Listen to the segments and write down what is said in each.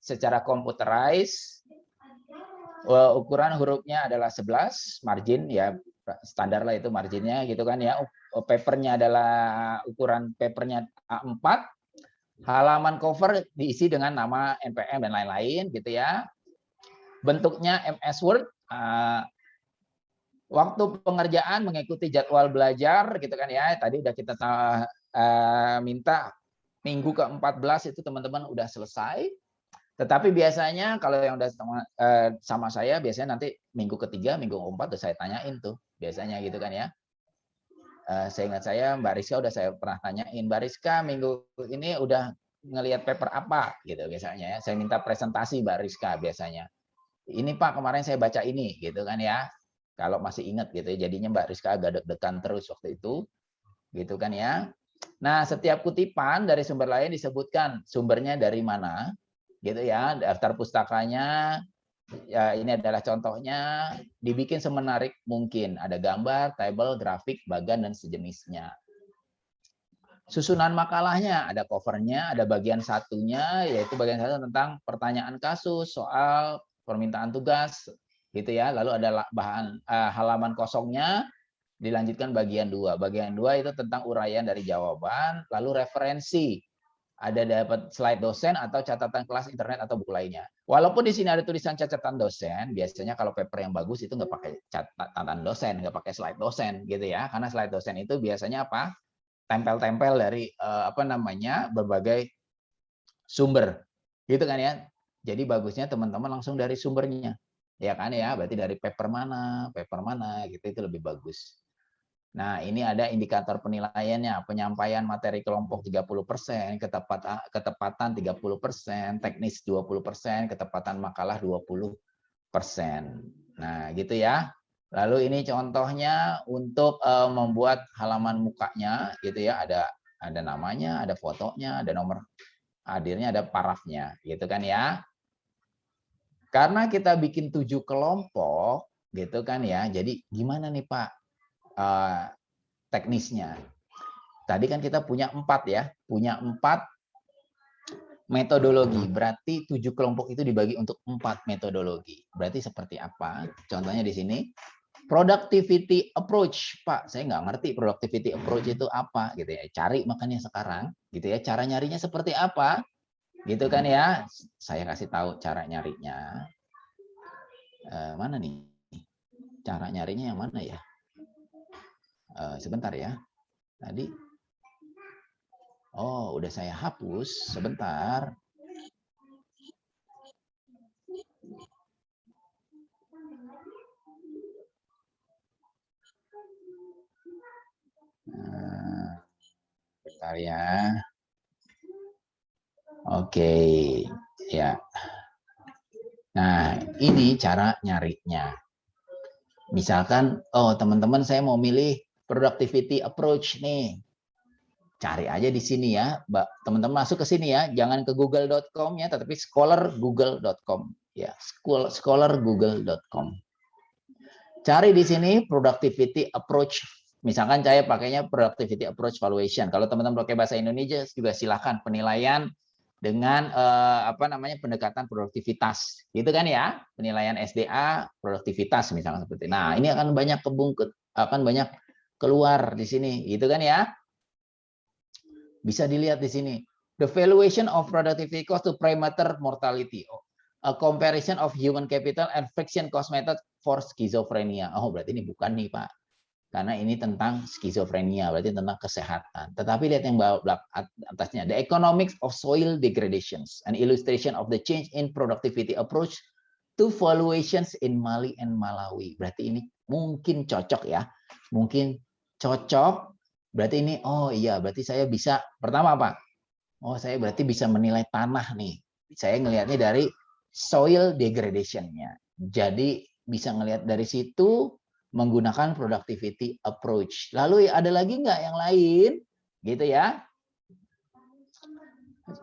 secara computerized. Ukuran hurufnya adalah 11, margin ya standar lah itu marginnya gitu kan ya. Papernya adalah ukuran papernya A4. Halaman cover diisi dengan nama NPM dan lain-lain gitu ya. Bentuknya MS Word. Waktu pengerjaan mengikuti jadwal belajar gitu kan ya. Tadi udah kita minta minggu ke-14 itu teman-teman udah selesai. Tetapi biasanya kalau yang udah sama saya biasanya nanti minggu ke-3, minggu ke-4 udah saya tanyain tuh biasanya gitu kan ya. Saya ingat Mbak Rizka udah saya pernah tanyain, Mbak Rizka minggu ini udah ngelihat paper apa gitu biasanya ya. Saya minta presentasi Mbak Rizka biasanya. Ini Pak kemarin saya baca ini gitu kan ya. Kalau masih ingat gitu ya. Jadinya Mbak Rizka agak deg-degan terus waktu itu gitu kan ya. Nah, setiap kutipan dari sumber lain disebutkan sumbernya dari mana gitu ya, daftar pustakanya ya, ini adalah contohnya, dibikin semenarik mungkin, ada gambar, tabel, grafik, bagan dan sejenisnya. Susunan makalahnya ada covernya, ada bagian satunya yaitu bagian satu tentang pertanyaan kasus, soal, permintaan tugas gitu ya, lalu ada bahan halaman kosongnya, dilanjutkan bagian 2. Bagian 2 itu tentang uraian dari jawaban, lalu referensi. Ada dapat slide dosen atau catatan kelas internet atau buku lainnya. Walaupun di sini ada tulisan catatan dosen, biasanya kalau paper yang bagus itu nggak pakai catatan dosen, nggak pakai slide dosen gitu ya. Karena slide dosen itu biasanya apa? Tempel-tempel dari berbagai sumber. Gitu kan ya. Jadi bagusnya teman-teman langsung dari sumbernya. Ya kan ya, berarti dari paper mana gitu itu lebih bagus. Nah, ini ada indikator penilaiannya, penyampaian materi kelompok 30%, ketepatan 30%, teknis 20%, ketepatan makalah 20%. Nah, gitu ya. Lalu ini contohnya untuk membuat halaman mukanya gitu ya, ada namanya, ada fotonya, ada nomor hadirnya, ada parafnya, gitu kan ya. Karena kita bikin 7 kelompok gitu kan ya. Jadi gimana nih Pak? Teknisnya. Tadi kan kita punya 4 ya, punya 4 metodologi. Berarti 7 kelompok itu dibagi untuk 4 metodologi. Berarti seperti apa? Contohnya di sini, productivity approach. Pak, saya nggak ngerti productivity approach itu apa gitu ya. Cari makanya sekarang gitu ya. Cara nyarinya seperti apa? Gitu kan ya. Saya kasih tahu cara nyarinya. Mana nih? Cara nyarinya yang mana ya? Sebentar ya. Tadi udah saya hapus. Sebentar. Bentar ya. Oke. Ya. Nah, ini cara nyarinya. Misalkan, teman-teman saya mau milih productivity approach nih. Cari aja di sini ya. Teman-teman masuk ke sini ya. Jangan ke google.com ya, tetapi scholargoogle.com. Ya, scholargoogle.com. Cari di sini productivity approach. Misalkan saya pakainya productivity approach valuation. Kalau teman-teman pakai bahasa Indonesia juga silakan penilaian dengan pendekatan produktivitas. Gitu kan ya? Penilaian SDA produktivitas misalnya seperti. Nah, ini akan banyak banyak keluar di sini, gitu kan ya? Bisa dilihat di sini. The valuation of productivity cost to premature mortality. A comparison of human capital and friction cost method for schizophrenia. Oh, berarti ini bukan nih, Pak. Karena ini tentang skizofrenia, berarti tentang kesehatan. Tetapi lihat yang atasnya, the economics of soil degradations, an illustration of the change in productivity approach to valuations in Mali and Malawi. Berarti ini mungkin cocok ya, mungkin cocok. Berarti ini, berarti saya bisa, pertama apa? Saya berarti bisa menilai tanah nih. Saya ngelihatnya dari soil degradation-nya. Jadi bisa ngelihat dari situ, menggunakan productivity approach. Lalu ada lagi nggak yang lain? Gitu ya.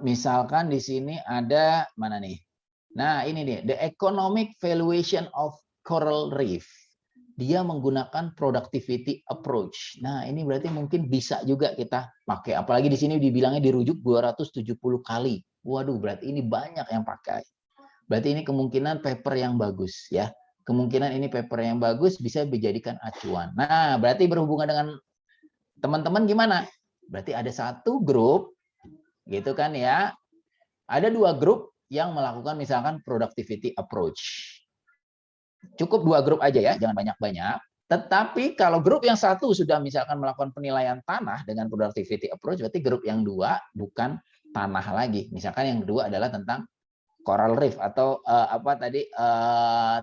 Misalkan di sini ada mana nih? Nah, ini nih, the economic valuation of coral reef. Dia menggunakan productivity approach. Nah, ini berarti mungkin bisa juga kita pakai. Apalagi di sini dibilangnya dirujuk 270 kali. Waduh, berarti ini banyak yang pakai. Berarti ini kemungkinan paper yang bagus ya. Kemungkinan ini paper yang bagus bisa dijadikan acuan. Nah, berarti berhubungan dengan teman-teman gimana? Berarti ada satu grup gitu kan ya. Ada 2 grup yang melakukan misalkan productivity approach. Cukup 2 grup aja ya, jangan banyak-banyak. Tetapi kalau grup yang satu sudah misalkan melakukan penilaian tanah dengan productivity approach, berarti grup yang 2 bukan tanah lagi. Misalkan yang kedua adalah tentang coral reef atau apa tadi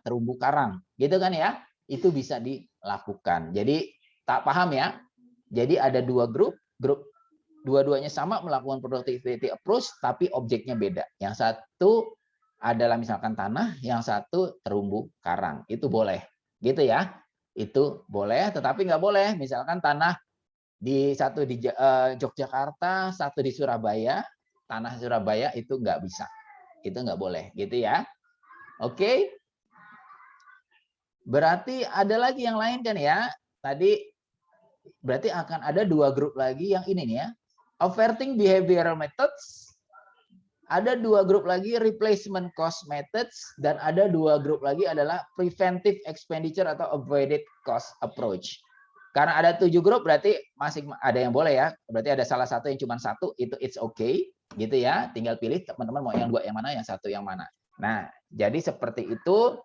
terumbu karang, gitu kan ya? Itu bisa dilakukan. Jadi tak paham ya? Jadi ada 2 grup, dua-duanya sama melakukan productivity approach, tapi objeknya beda. Yang satu adalah misalkan tanah, yang satu terumbu karang. Itu boleh, gitu ya? Itu boleh, tetapi nggak boleh. Misalkan tanah satu di Yogyakarta, satu di Surabaya, tanah Surabaya itu nggak bisa. Itu nggak boleh, gitu ya. Oke. Berarti ada lagi yang lain kan ya? Tadi berarti akan ada 2 grup lagi yang ini nih ya. Averting behavioral methods, ada 2 grup lagi replacement cost methods, dan ada 2 grup lagi adalah preventive expenditure atau avoided cost approach. Karena ada 7 grup berarti masih ada yang boleh ya. Berarti ada salah satu yang cuma satu, itu it's okay gitu ya. Tinggal pilih teman-teman mau yang 2 yang mana, yang satu yang mana. Nah, jadi seperti itu.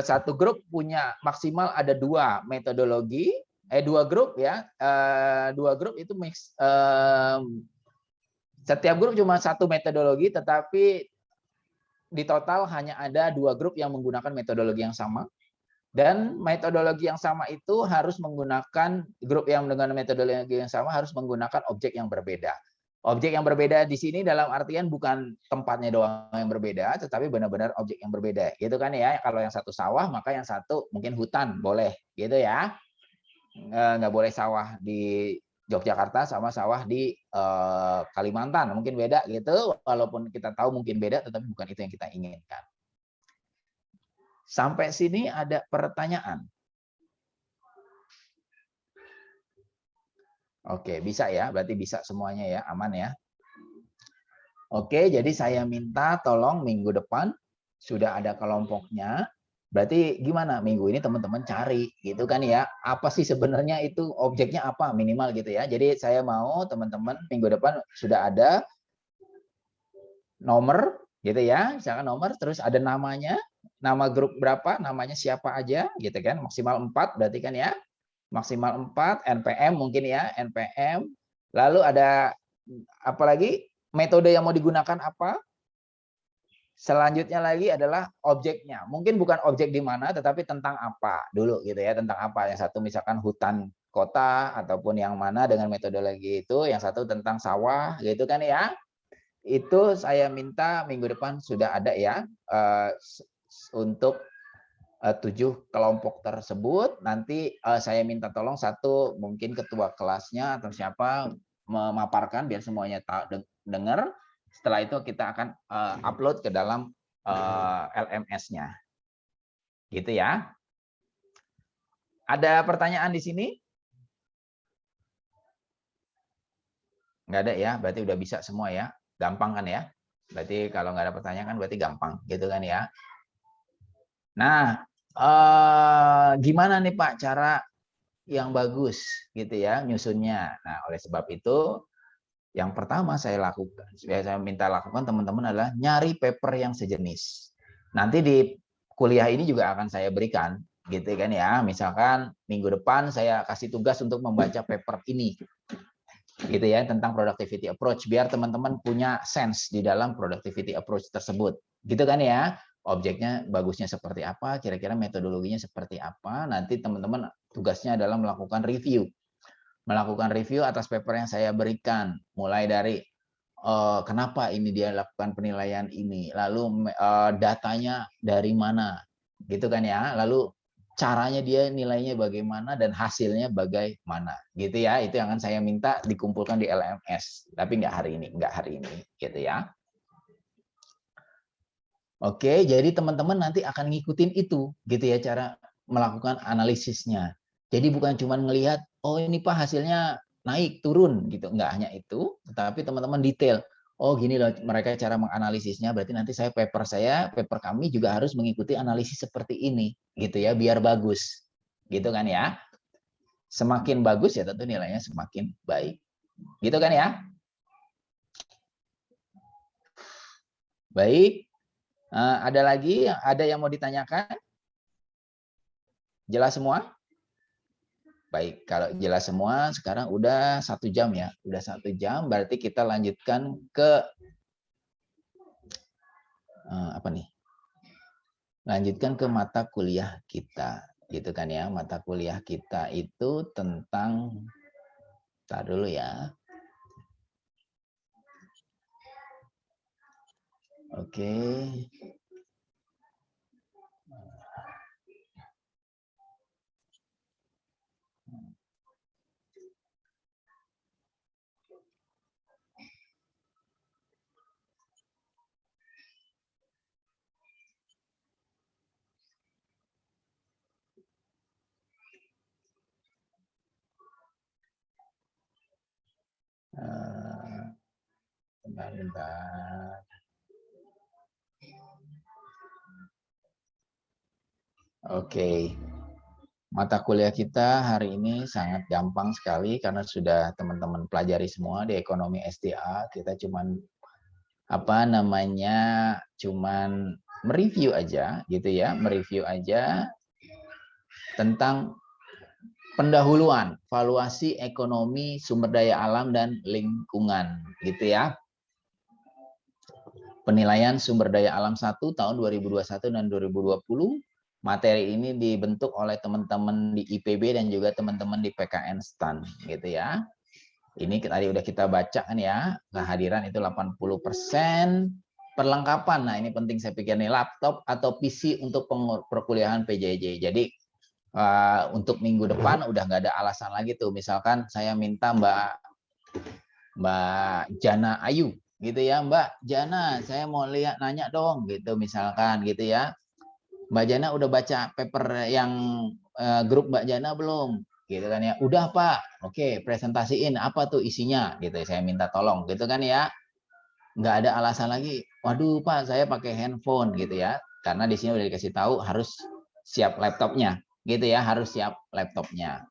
Satu grup punya maksimal ada 2 metodologi, 2 grup ya. 2 grup itu mix, setiap grup cuma 1 metodologi, tetapi di total hanya ada 2 grup yang menggunakan metodologi yang sama. Dan metodologi yang sama itu harus menggunakan, grup yang dengan metodologi yang sama harus menggunakan objek yang berbeda. Objek yang berbeda di sini dalam artian bukan tempatnya doang yang berbeda, tetapi benar-benar objek yang berbeda. Gitu kan ya. Kalau yang satu sawah, maka yang satu mungkin hutan, boleh. Gitu ya. Nggak boleh sawah di Yogyakarta sama sawah di Kalimantan, mungkin beda gitu. Walaupun kita tahu mungkin beda, tetapi bukan itu yang kita inginkan. Sampai sini ada pertanyaan? Oke, bisa ya, berarti bisa semuanya ya, aman ya. Oke, jadi saya minta tolong minggu depan sudah ada kelompoknya. Berarti gimana minggu ini teman-teman cari gitu kan ya, apa sih sebenarnya itu objeknya apa minimal gitu ya. Jadi saya mau teman-teman minggu depan sudah ada nomor gitu ya, misalkan nomor, terus ada namanya, nama grup berapa, namanya siapa aja gitu kan, maksimal 4 berarti kan ya, maksimal 4, NPM mungkin ya, NPM, lalu ada apa lagi, metode yang mau digunakan apa. Selanjutnya lagi adalah objeknya. Mungkin bukan objek di mana, tetapi tentang apa dulu gitu ya, tentang apa. Yang satu misalkan hutan kota ataupun yang mana dengan metodologi itu, yang satu tentang sawah gitu kan ya. Itu saya minta minggu depan sudah ada ya untuk 7 kelompok tersebut. Nanti saya minta tolong satu mungkin ketua kelasnya atau siapa memaparkan biar semuanya dengar. Setelah itu kita akan upload ke dalam LMS-nya. Gitu ya. Ada pertanyaan di sini? Nggak ada ya, berarti udah bisa semua ya. Gampang kan ya? Berarti kalau nggak ada pertanyaan kan berarti gampang, gitu kan ya. Nah, gimana nih Pak cara yang bagus gitu ya nyusunnya. Nah, oleh sebab itu yang pertama saya minta lakukan teman-teman adalah nyari paper yang sejenis. Nanti di kuliah ini juga akan saya berikan gitu kan ya. Misalkan minggu depan saya kasih tugas untuk membaca paper ini gitu ya tentang productivity approach biar teman-teman punya sense di dalam productivity approach tersebut. Gitu kan ya. Objeknya bagusnya seperti apa, kira-kira metodologinya seperti apa. Nanti teman-teman tugasnya adalah melakukan review atas paper yang saya berikan, mulai dari kenapa ini dia lakukan penilaian ini, lalu datanya dari mana, gitu kan ya, lalu caranya dia nilainya bagaimana dan hasilnya bagaimana, gitu ya. Itu yang akan saya minta dikumpulkan di LMS, tapi nggak hari ini, gitu ya. Oke, jadi teman-teman nanti akan ngikutin itu, gitu ya, cara melakukan analisisnya. Jadi bukan cuma ngelihat, oh ini Pak hasilnya naik, turun, gitu. Nggak hanya itu, tetapi teman-teman detail. oh gini loh mereka cara menganalisisnya, berarti nanti paper kami juga harus mengikuti analisis seperti ini, gitu ya, biar bagus. Gitu kan ya. Semakin bagus ya tentu nilainya semakin baik. Gitu kan ya. Baik. Ada lagi, ada yang mau ditanyakan? Jelas semua? Baik, kalau jelas semua, sekarang udah 1 jam ya. Udah 1 jam, berarti kita lanjutkan ke apa nih? Lanjutkan ke mata kuliah kita, gitu kan ya. Mata kuliah kita itu tentang, tar dulu ya. Oke. Bentar. Oke. Mata kuliah kita hari ini sangat gampang sekali karena sudah teman-teman pelajari semua di ekonomi SDA. Kita cuman cuman mereview aja gitu ya, mereview aja tentang pendahuluan, valuasi ekonomi, sumber daya alam dan lingkungan gitu ya. Penilaian sumber daya alam 1 tahun 2021 dan 2020. Materi ini dibentuk oleh teman-teman di IPB dan juga teman-teman di PKN STAN gitu ya. Ini tadi udah kita baca kan ya, kehadiran itu 80%. Perlengkapan, nah ini penting saya pikir nih, laptop atau PC untuk perkuliahan PJJ. Jadi untuk minggu depan udah nggak ada alasan lagi tuh. Misalkan saya minta Mbak Jana Ayu gitu ya, Mbak Jana saya mau nanya dong gitu misalkan gitu ya. Mbak Jana udah baca paper yang grup Mbak Jana belum? Gitu kan ya. Udah Pak. Oke, presentasiin apa tuh isinya gitu. Saya minta tolong gitu kan ya. Nggak ada alasan lagi. Waduh Pak, saya pakai handphone gitu ya. Karena di sini udah dikasih tahu harus siap laptopnya gitu ya, harus siap laptopnya.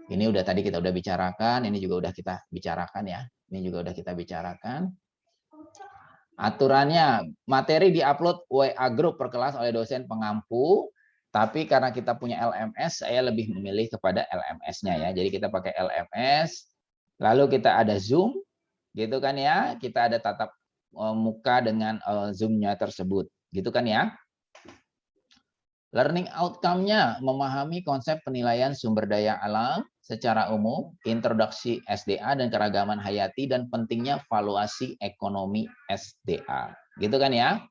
Ini udah tadi kita udah bicarakan, ini juga udah kita bicarakan ya. Ini juga udah kita bicarakan. Aturannya, materi diupload WA group per kelas oleh dosen pengampu, tapi karena kita punya LMS, saya lebih memilih kepada LMS-nya ya. Jadi kita pakai LMS, lalu kita ada Zoom, gitu kan ya. Kita ada tatap muka dengan Zoom-nya tersebut, gitu kan ya. Learning outcome-nya memahami konsep penilaian sumber daya alam secara umum, introduksi SDA dan keragaman hayati, dan pentingnya valuasi ekonomi SDA. Gitu kan ya.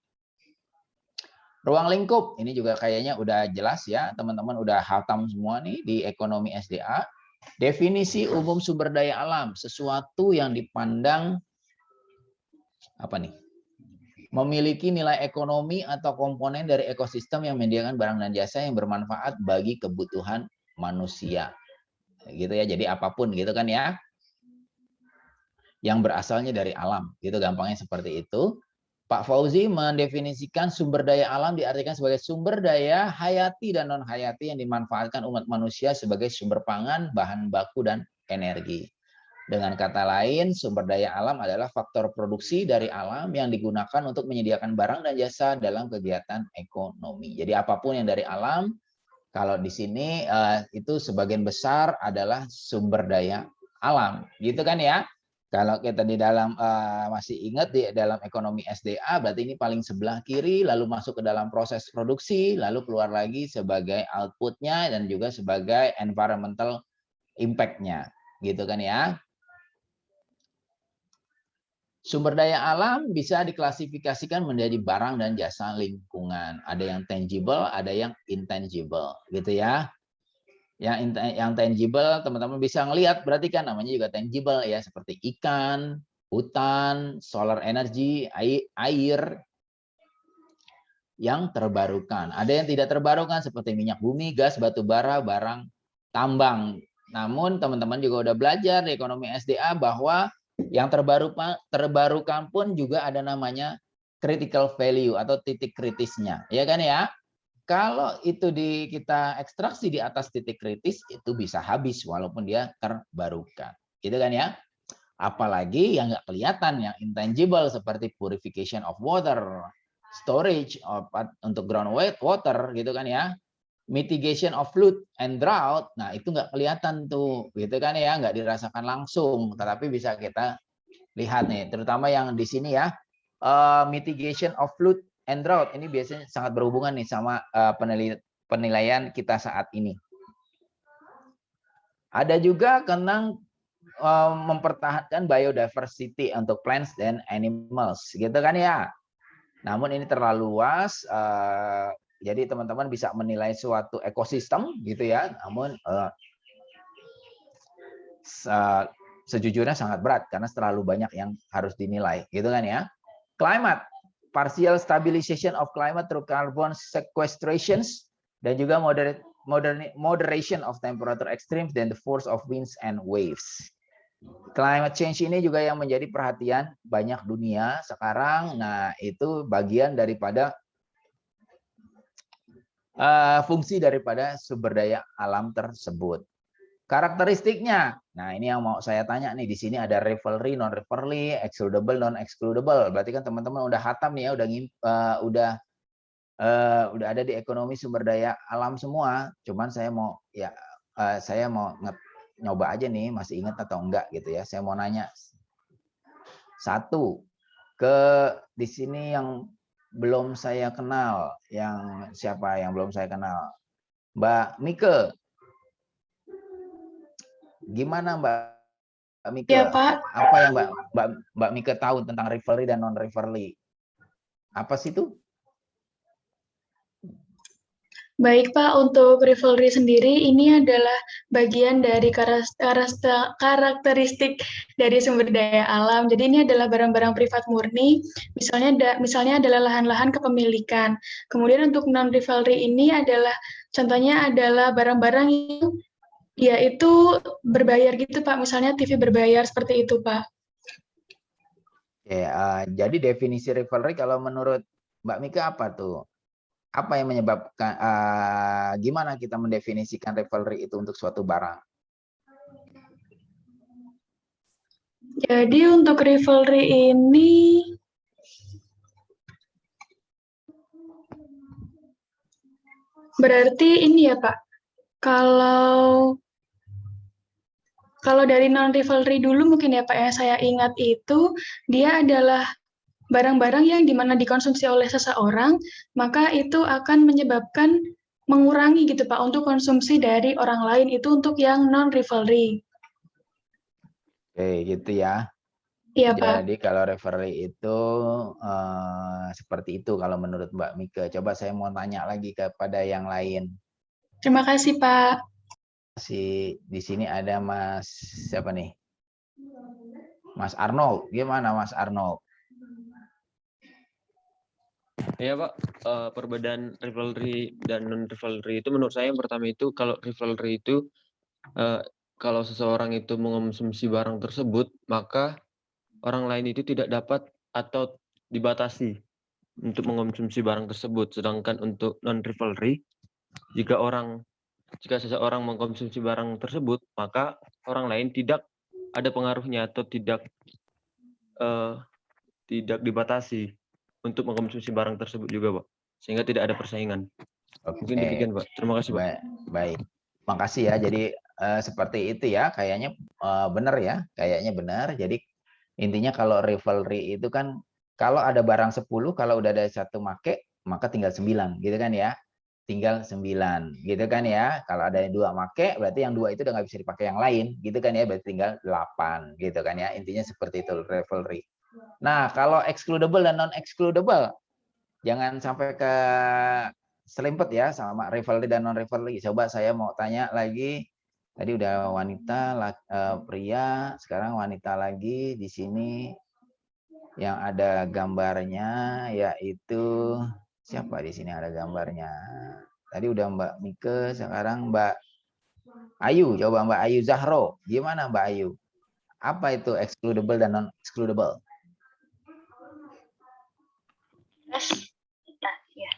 Ruang lingkup, ini juga kayaknya udah jelas ya, teman-teman udah hatam semua nih di ekonomi SDA. Definisi umum sumber daya alam, sesuatu yang dipandang apa nih? Memiliki nilai ekonomi atau komponen dari ekosistem yang menyediakan barang dan jasa yang bermanfaat bagi kebutuhan manusia. Gitu ya. Jadi apapun gitu kan ya. Yang berasalnya dari alam. Gitu gampangnya seperti itu. Pak Fauzi mendefinisikan sumber daya alam diartikan sebagai sumber daya hayati dan non hayati yang dimanfaatkan umat manusia sebagai sumber pangan, bahan baku dan energi. Dengan kata lain, sumber daya alam adalah faktor produksi dari alam yang digunakan untuk menyediakan barang dan jasa dalam kegiatan ekonomi. Jadi apapun yang dari alam, kalau di sini itu sebagian besar adalah sumber daya alam, gitu kan ya? Kalau kita di dalam masih ingat di dalam ekonomi SDA, berarti ini paling sebelah kiri, lalu masuk ke dalam proses produksi, lalu keluar lagi sebagai output-nya dan juga sebagai environmental impact-nya, gitu kan ya? Sumber daya alam bisa diklasifikasikan menjadi barang dan jasa lingkungan. Ada yang tangible, ada yang intangible, gitu ya. Yang tangible teman-teman bisa ngelihat, berarti kan namanya juga tangible ya, seperti ikan, hutan, solar energy, air yang terbarukan. Ada yang tidak terbarukan seperti minyak bumi, gas, batu bara, barang tambang. Namun teman-teman juga udah belajar di ekonomi SDA bahwa Yang terbarukan pun juga ada namanya critical value atau titik kritisnya, ya kan ya? Kalau itu kita ekstraksi di atas titik kritis, itu bisa habis walaupun dia terbarukan. Gitu kan ya? Apalagi yang nggak kelihatan, yang intangible seperti purification of water, storage untuk groundwater, gitu kan ya. Mitigation of flood and drought, nah itu nggak kelihatan tuh, gitu kan ya, nggak dirasakan langsung, tetapi bisa kita lihat nih, terutama yang di sini ya, mitigation of flood and drought ini biasanya sangat berhubungan nih sama penilaian kita saat ini. Ada juga tentang mempertahankan biodiversity untuk plants dan animals, gitu kan ya. Namun ini terlalu luas, jadi teman-teman bisa menilai suatu ekosistem gitu ya. Namun sejujurnya sangat berat karena terlalu banyak yang harus dinilai, gitu kan ya. Climate, partial stabilization of climate through carbon sequestrations, dan juga moderation of temperature extremes dan the force of winds and waves. Climate change ini juga yang menjadi perhatian banyak dunia sekarang. Nah, itu bagian daripada fungsi daripada sumber daya alam tersebut. Karakteristiknya, nah ini yang mau saya tanya nih, di sini ada rivalry, non rivalry, excludable, non excludable. Berarti kan teman-teman udah hatam nih ya, udah ada di ekonomi sumber daya alam semua. Cuman saya mau nyoba aja nih, masih ingat atau enggak gitu ya. Saya mau nanya satu di sini yang belum saya kenal, yang siapa yang belum saya kenal? Mbak Mike. Gimana Mbak Mike? Ya, Pak. Apa yang Mbak Mike tahu tentang rivalry dan non rivalry? Apa sih itu? Baik, Pak. Untuk rivalry sendiri, ini adalah bagian dari karakteristik dari sumber daya alam. Jadi ini adalah barang-barang privat murni, misalnya adalah lahan-lahan kepemilikan. Kemudian untuk non-rivalry ini contohnya adalah barang-barang yang ya itu berbayar gitu, Pak. Misalnya TV berbayar, seperti itu, Pak. Jadi definisi rivalry kalau menurut Mbak Mika apa tuh? Apa yang menyebabkan, gimana kita mendefinisikan rivalry itu untuk suatu barang? Jadi untuk rivalry ini berarti ini ya, Pak. Kalau dari non-rivalry dulu mungkin ya Pak yang saya ingat itu, dia adalah barang-barang yang dimana dikonsumsi oleh seseorang, maka itu akan menyebabkan mengurangi gitu Pak untuk konsumsi dari orang lain, itu untuk yang non-rivalry. Oke, gitu ya. Iya Pak. Jadi kalau rivalry itu seperti itu kalau menurut Mbak Mika. Coba saya mau tanya lagi kepada yang lain. Terima kasih Pak. Di sini ada Mas siapa nih? Mas Arnold. Gimana Mas Arnold? Iya Pak, perbedaan rivalry dan non rivalry itu menurut saya yang pertama itu kalau rivalry itu kalau seseorang itu mengonsumsi barang tersebut maka orang lain itu tidak dapat atau dibatasi untuk mengonsumsi barang tersebut. Sedangkan untuk non rivalry jika seseorang mengkonsumsi barang tersebut maka orang lain tidak ada pengaruhnya atau tidak dibatasi untuk mengkonsumsi barang tersebut juga, Pak. Sehingga tidak ada persaingan. Mungkin demikian, Pak. Terima kasih, Pak. Baik. Makasih ya. Jadi seperti itu ya. Kayaknya benar ya. Kayaknya benar. Jadi intinya kalau rivalry itu kan kalau ada barang 10, kalau udah ada satu make, maka tinggal 9, gitu kan ya. Tinggal 9, gitu kan ya. Kalau ada 2 make, berarti yang 2 itu udah nggak bisa dipakai yang lain, gitu kan ya. Berarti tinggal 8, gitu kan ya. Intinya seperti itu rivalry. Nah, kalau excludable dan non excludable, jangan sampai ke selimpet ya sama rivalry dan non rivalry. Coba saya mau tanya lagi. Tadi udah wanita, pria, sekarang wanita lagi di sini yang ada gambarnya, yaitu siapa di sini ada gambarnya? Tadi udah Mbak Mike, sekarang Mbak Ayu. Coba Mbak Ayu Zahro. Gimana Mbak Ayu? Apa itu excludable dan non excludable? Nah, ya.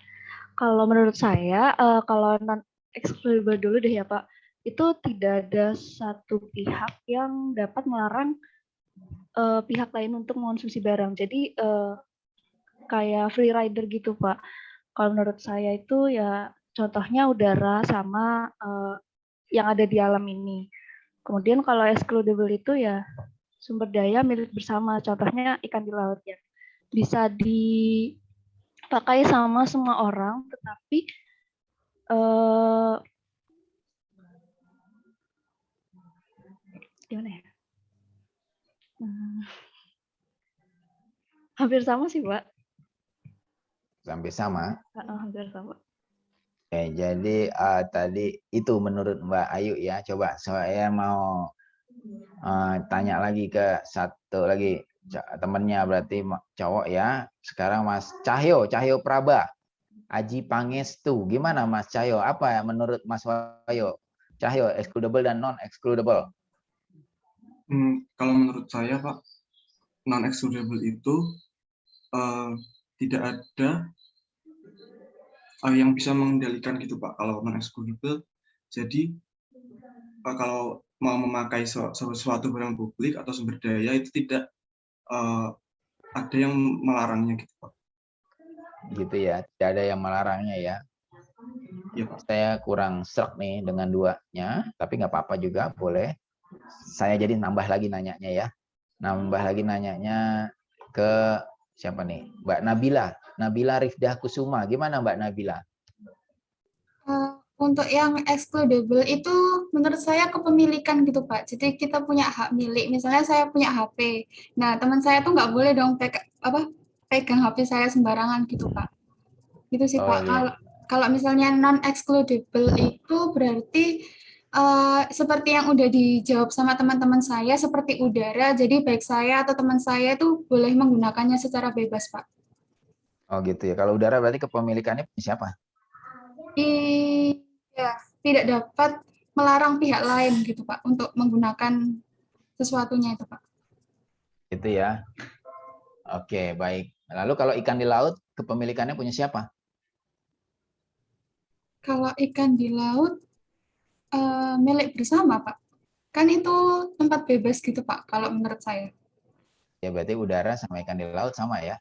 Kalau menurut saya, kalau non excludable dulu deh ya Pak, itu tidak ada satu pihak yang dapat melarang pihak lain untuk mengonsumsi barang. Jadi kayak free rider gitu Pak. Kalau menurut saya itu ya contohnya udara sama yang ada di alam ini. Kemudian kalau excludable itu ya sumber daya milik bersama, contohnya ikan di laut ya. Bisa dipakai sama semua orang, tetapi gimana ya? Hampir sama sih, Pak. Hampir sama. Hampir sama. Oke, jadi tadi itu menurut Mbak Ayu ya. Coba saya mau tanya lagi ke satu lagi temennya, berarti cowok ya. Sekarang Mas Cahyo Praba, Aji Pangestu. Gimana Mas Cahyo? Apa ya menurut Mas Cahyo? Cahyo, excludable dan non excludable? Kalau menurut saya Pak, non excludable itu tidak ada yang bisa mengendalikan gitu Pak. Kalau non excludable, jadi kalau mau memakai sesuatu barang publik atau sumber daya itu tidak ada yang melarangnya gitu Pak. Gitu ya, tidak ada yang melarangnya ya. Ya, Pak. Saya kurang serak nih dengan duanya, tapi nggak apa-apa juga, boleh. Saya jadi nambah lagi nanyanya ya. Nambah lagi nanyanya ke siapa nih? Mbak Nabila Rifdah Kusuma. Gimana Mbak Nabila? Untuk yang excludable itu menurut saya kepemilikan gitu Pak. Jadi kita punya hak milik. Misalnya saya punya HP. Nah teman saya tuh nggak boleh dong pegang HP saya sembarangan gitu Pak. Gitu sih Pak. Iya. Kalau misalnya non excludable itu berarti seperti yang udah dijawab sama teman-teman saya, seperti udara. Jadi baik saya atau teman saya tuh boleh menggunakannya secara bebas Pak. Oh gitu ya. Kalau udara berarti kepemilikannya siapa? Iya, tidak dapat melarang pihak lain gitu Pak untuk menggunakan sesuatunya itu Pak. Itu ya. Oke, baik. Lalu kalau ikan di laut kepemilikannya punya siapa? Kalau ikan di laut milik bersama Pak. Kan itu tempat bebas gitu Pak kalau menurut saya. Ya berarti udara sama ikan di laut sama ya?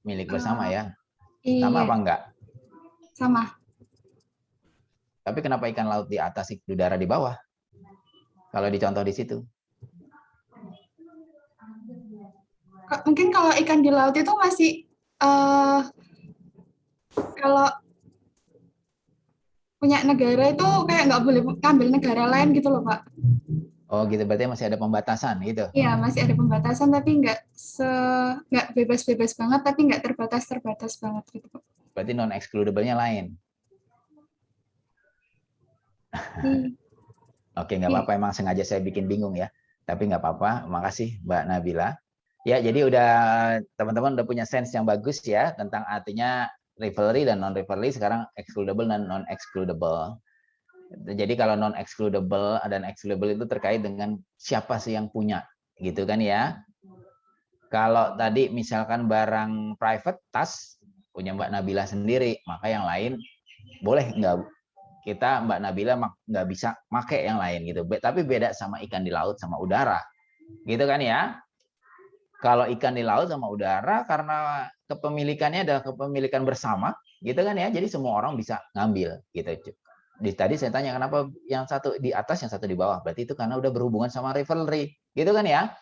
Milik bersama ya? Sama Iya, apa enggak? sama. Tapi kenapa ikan laut di atas, udara di bawah? Kalau dicontoh di situ. Mungkin kalau ikan di laut itu masih kalau punya negara itu kayak nggak boleh ngambil negara lain gitu loh Pak. Oh gitu, berarti masih ada pembatasan gitu? Iya, masih ada pembatasan tapi nggak bebas-bebas banget, tapi nggak terbatas banget gitu Pak. Berarti non excludable-nya lain. Oke, nggak apa-apa, emang sengaja saya bikin bingung ya. Tapi nggak apa-apa, makasih Mbak Nabila. Ya, jadi teman-teman udah punya sense yang bagus ya tentang artinya rivalry dan non rivalry, sekarang excludable dan non excludable. Jadi kalau non excludable dan excludable itu terkait dengan siapa sih yang punya, gitu kan ya. Kalau tadi misalkan barang private, tas punya Mbak Nabila sendiri, maka yang lain boleh nggak, kita Mbak Nabila nggak bisa pakai yang lain gitu. Tapi beda sama ikan di laut sama udara, gitu kan ya. Kalau ikan di laut sama udara karena kepemilikannya adalah kepemilikan bersama, gitu kan ya. Jadi semua orang bisa ngambil gitu. Tadi saya tanya kenapa yang satu di atas, yang satu di bawah. Berarti itu karena udah berhubungan sama rivalry, gitu kan ya.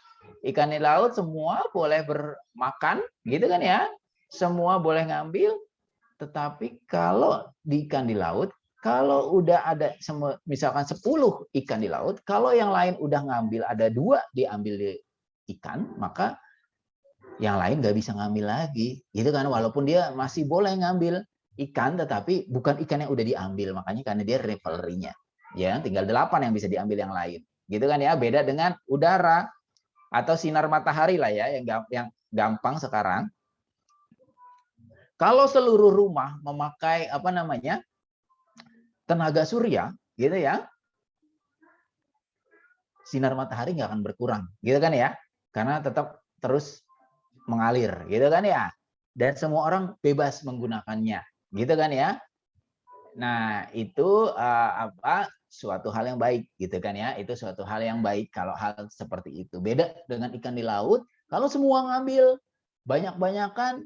Ikan di laut semua boleh bermakan, gitu kan ya. Semua boleh ngambil. Tetapi kalau di ikan di laut, kalau udah ada misalkan 10 ikan di laut, kalau yang lain udah ngambil, ada 2 diambil di ikan, maka yang lain nggak bisa ngambil lagi, gitu kan. Walaupun dia masih boleh ngambil ikan, tetapi bukan ikan yang udah diambil, makanya karena dia rivalry-nya. Ya, tinggal 8 yang bisa diambil yang lain, gitu kan ya. Beda dengan udara atau sinar matahari lah ya, yang gampang sekarang. Kalau seluruh rumah memakai tenaga surya, gitu ya. sinar matahari nggak akan berkurang, gitu kan ya? Karena tetap terus mengalir, gitu kan ya? Dan semua orang bebas menggunakannya, gitu kan ya? Nah, itu suatu hal yang baik, gitu kan ya? Itu suatu hal yang baik kalau hal seperti itu. Beda dengan ikan di laut, kalau semua ngambil banyak-banyakan,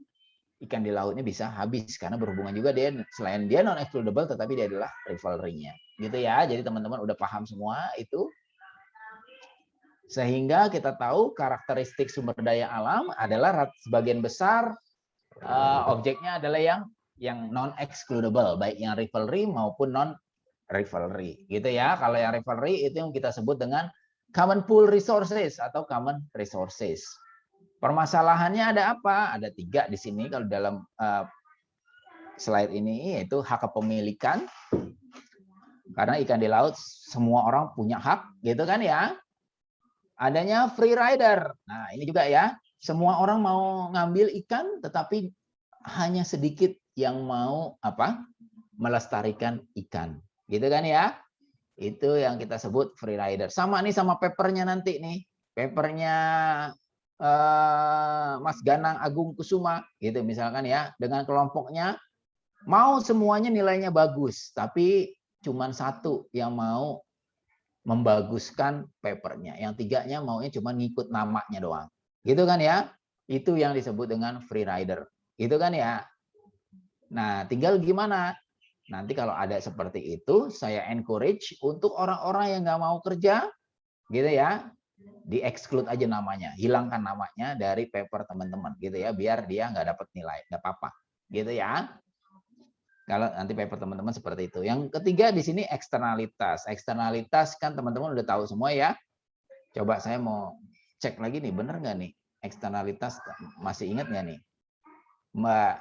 ikan di lautnya bisa habis karena berhubungan juga dia, selain dia non excludable tetapi dia adalah rivalry-nya, gitu ya. Jadi teman-teman udah paham semua itu, sehingga kita tahu karakteristik sumber daya alam adalah sebagian besar objeknya adalah yang non excludable, baik yang rivalry maupun non rivalry, gitu ya. Kalau yang rivalry itu yang kita sebut dengan common pool resources atau common resources. Permasalahannya ada apa? Ada 3 di sini kalau dalam slide ini, yaitu hak kepemilikan. Karena ikan di laut semua orang punya hak, gitu kan ya. Adanya free rider. Nah, ini juga ya. Semua orang mau ngambil ikan, tetapi hanya sedikit yang mau melestarikan ikan. Gitu kan ya. Itu yang kita sebut free rider. Sama nih sama papernya nanti nih. Papernya Mas Ganang Agung Kusuma, gitu misalkan ya, dengan kelompoknya mau semuanya nilainya bagus, tapi cuman 1 yang mau membaguskan papernya, yang 3-nya maunya cuma ngikut namanya doang, gitu kan ya. Itu yang disebut dengan free rider, gitu kan ya. Nah, tinggal gimana nanti kalau ada seperti itu, saya encourage untuk orang-orang yang nggak mau kerja, gitu ya, di-exclude aja namanya, hilangkan namanya dari paper teman-teman, gitu ya, biar dia nggak dapat nilai, nggak apa-apa, gitu ya. Kalau nanti paper teman-teman seperti itu. Yang ketiga di sini eksternalitas. Eksternalitas kan teman-teman udah tahu semua ya. Coba saya mau cek lagi nih, bener nggak nih eksternalitas, masih ingat nggak nih, Mbak?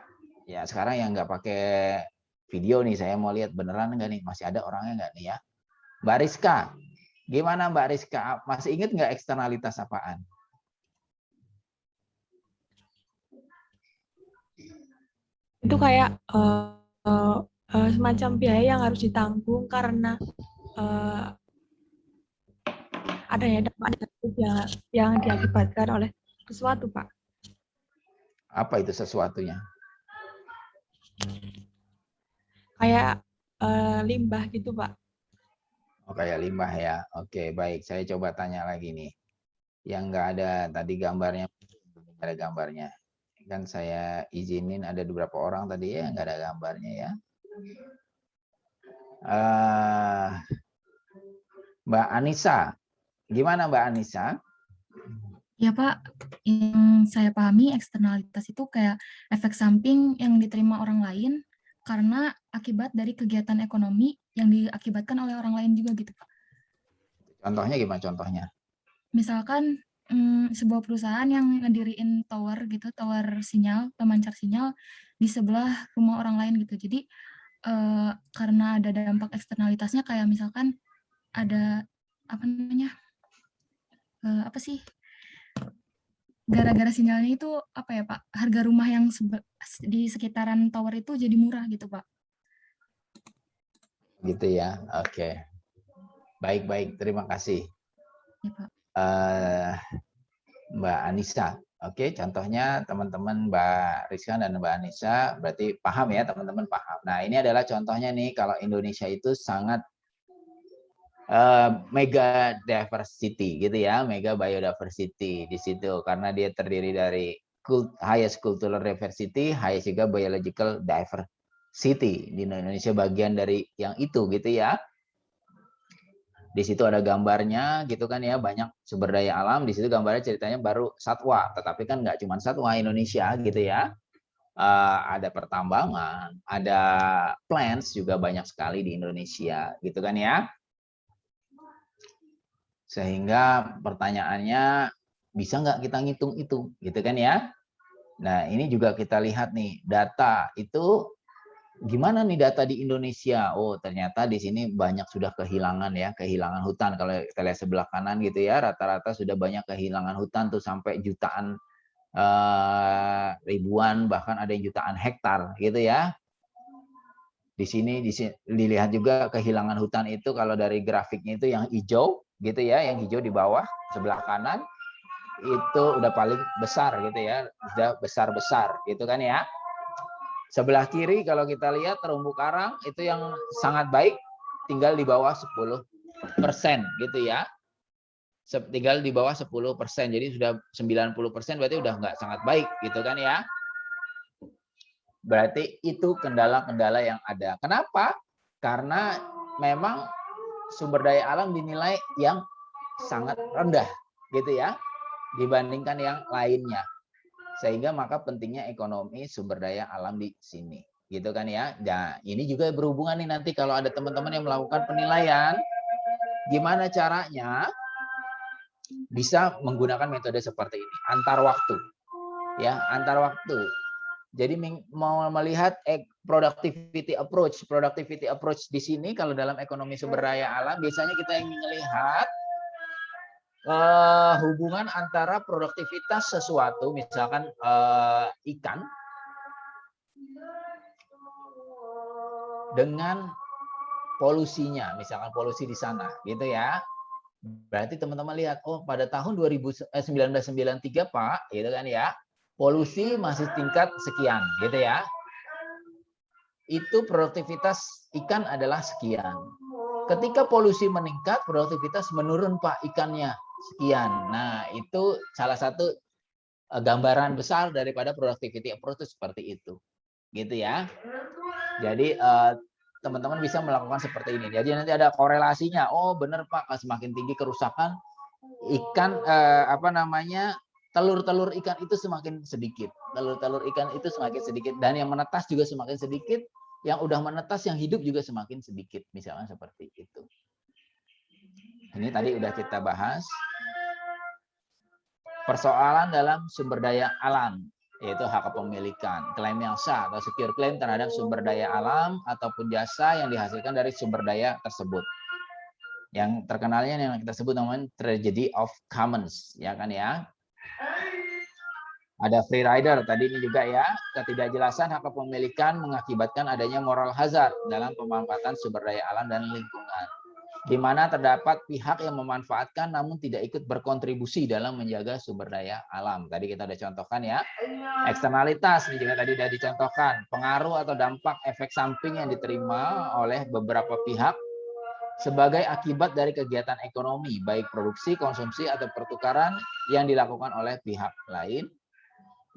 Ya sekarang yang nggak pakai video nih, saya mau lihat beneran nggak nih, masih ada orangnya nggak nih ya? Mbak Rizka, gimana Mbak Rizka? Masih ingat nggak eksternalitas apaan? Itu kayak semacam biaya yang harus ditanggung karena adanya dampak negatif yang diakibatkan oleh sesuatu, Pak. Apa itu sesuatunya? Kayak limbah gitu, Pak. Oh, kayak limbah ya. Oke, baik. Saya coba tanya lagi nih. Yang nggak ada tadi gambarnya, ada gambarnya. Kan saya izinin ada beberapa orang tadi ya nggak ada gambarnya ya. Mbak Anissa, gimana Mbak Anissa? Ya Pak, yang saya pahami eksternalitas itu kayak efek samping yang diterima orang lain karena akibat dari kegiatan ekonomi yang diakibatkan oleh orang lain juga gitu Pak. Contohnya gimana contohnya? Misalkan sebuah perusahaan yang ngediriin tower gitu, tower sinyal, pemancar sinyal di sebelah rumah orang lain gitu. Jadi karena ada dampak eksternalitasnya kayak misalkan ada apa namanya, gara-gara sinyalnya itu apa ya Pak, harga rumah yang di sekitaran tower itu jadi murah gitu Pak. Gitu ya, oke. Baik-baik, terima kasih. Ya, Pak. Mbak Anissa, oke, contohnya teman-teman Mbak Rizka dan Mbak Anissa berarti paham ya, teman-teman paham. Nah, ini adalah contohnya nih, kalau Indonesia itu sangat mega diversity gitu ya, mega biodiversity di situ karena dia terdiri dari highest cultural diversity, highest juga biological diversity. Di Indonesia bagian dari yang itu gitu ya. Di situ ada gambarnya gitu kan ya, banyak sumber daya alam. Di situ gambarnya ceritanya baru satwa, tetapi kan nggak cuma satwa Indonesia gitu ya. Ada pertambangan, ada plants juga banyak sekali di Indonesia gitu kan ya. Sehingga pertanyaannya, bisa nggak kita ngitung itu, gitu kan ya? Nah, ini juga kita lihat nih, data itu gimana nih data di Indonesia? Oh, ternyata di sini banyak sudah kehilangan ya, kehilangan hutan. Kalau kita lihat sebelah kanan gitu ya, rata-rata sudah banyak kehilangan hutan tuh sampai jutaan, ribuan, bahkan ada yang jutaan hektar gitu ya. Di sini dilihat juga kehilangan hutan itu kalau dari grafiknya itu yang hijau gitu ya, yang hijau di bawah sebelah kanan itu udah paling besar gitu ya, udah besar-besar gitu kan ya. Sebelah kiri kalau kita lihat terumbu karang itu yang sangat baik tinggal di bawah 10% gitu ya. Tinggal di bawah 10%, jadi sudah 90% berarti udah nggak sangat baik gitu kan ya. Berarti itu kendala-kendala yang ada. Kenapa? Karena memang sumber daya alam dinilai yang sangat rendah gitu ya dibandingkan yang lainnya. Sehingga maka pentingnya ekonomi sumber daya alam di sini. Gitu kan ya. Nah, ini juga berhubungan nih nanti kalau ada teman-teman yang melakukan penilaian, gimana caranya bisa menggunakan metode seperti ini, antar waktu. Ya, antar waktu. Jadi mau melihat productivity approach di sini kalau dalam ekonomi sumber daya alam biasanya kita ingin melihat hubungan antara produktivitas sesuatu, misalkan ikan, dengan polusinya, misalkan polusi di sana, gitu ya. Berarti teman-teman lihat, oh pada tahun 1993 Pak, gitu kan ya, polusi masih tingkat sekian, gitu ya. Itu produktivitas ikan adalah sekian. Ketika polusi meningkat, produktivitas menurun Pak, ikannya sekian. Nah, itu salah satu gambaran besar daripada productivity approach seperti itu. Gitu ya. Jadi teman-teman bisa melakukan seperti ini. Jadi nanti ada korelasinya. Oh, benar Pak, semakin tinggi kerusakan ikan telur-telur ikan itu semakin sedikit. Telur-telur ikan itu semakin sedikit dan yang menetas juga semakin sedikit. Yang udah menetas yang hidup juga semakin sedikit, misalnya seperti itu. Ini tadi udah kita bahas. Persoalan dalam sumber daya alam, yaitu hak kepemilikan, klaim yang sah atau secure claim terhadap sumber daya alam ataupun jasa yang dihasilkan dari sumber daya tersebut. Yang terkenalnya yang kita sebut namanya tragedy of commons, ya kan ya. Ada free rider tadi ini juga ya, ketidakjelasan hak kepemilikan mengakibatkan adanya moral hazard dalam pemanfaatan sumber daya alam dan lingkungan, di mana terdapat pihak yang memanfaatkan namun tidak ikut berkontribusi dalam menjaga sumber daya alam. Tadi kita udah contohkan ya. Eksternalitas ini juga tadi sudah dicontohkan, pengaruh atau dampak efek samping yang diterima oleh beberapa pihak sebagai akibat dari kegiatan ekonomi, baik produksi, konsumsi, atau pertukaran yang dilakukan oleh pihak lain.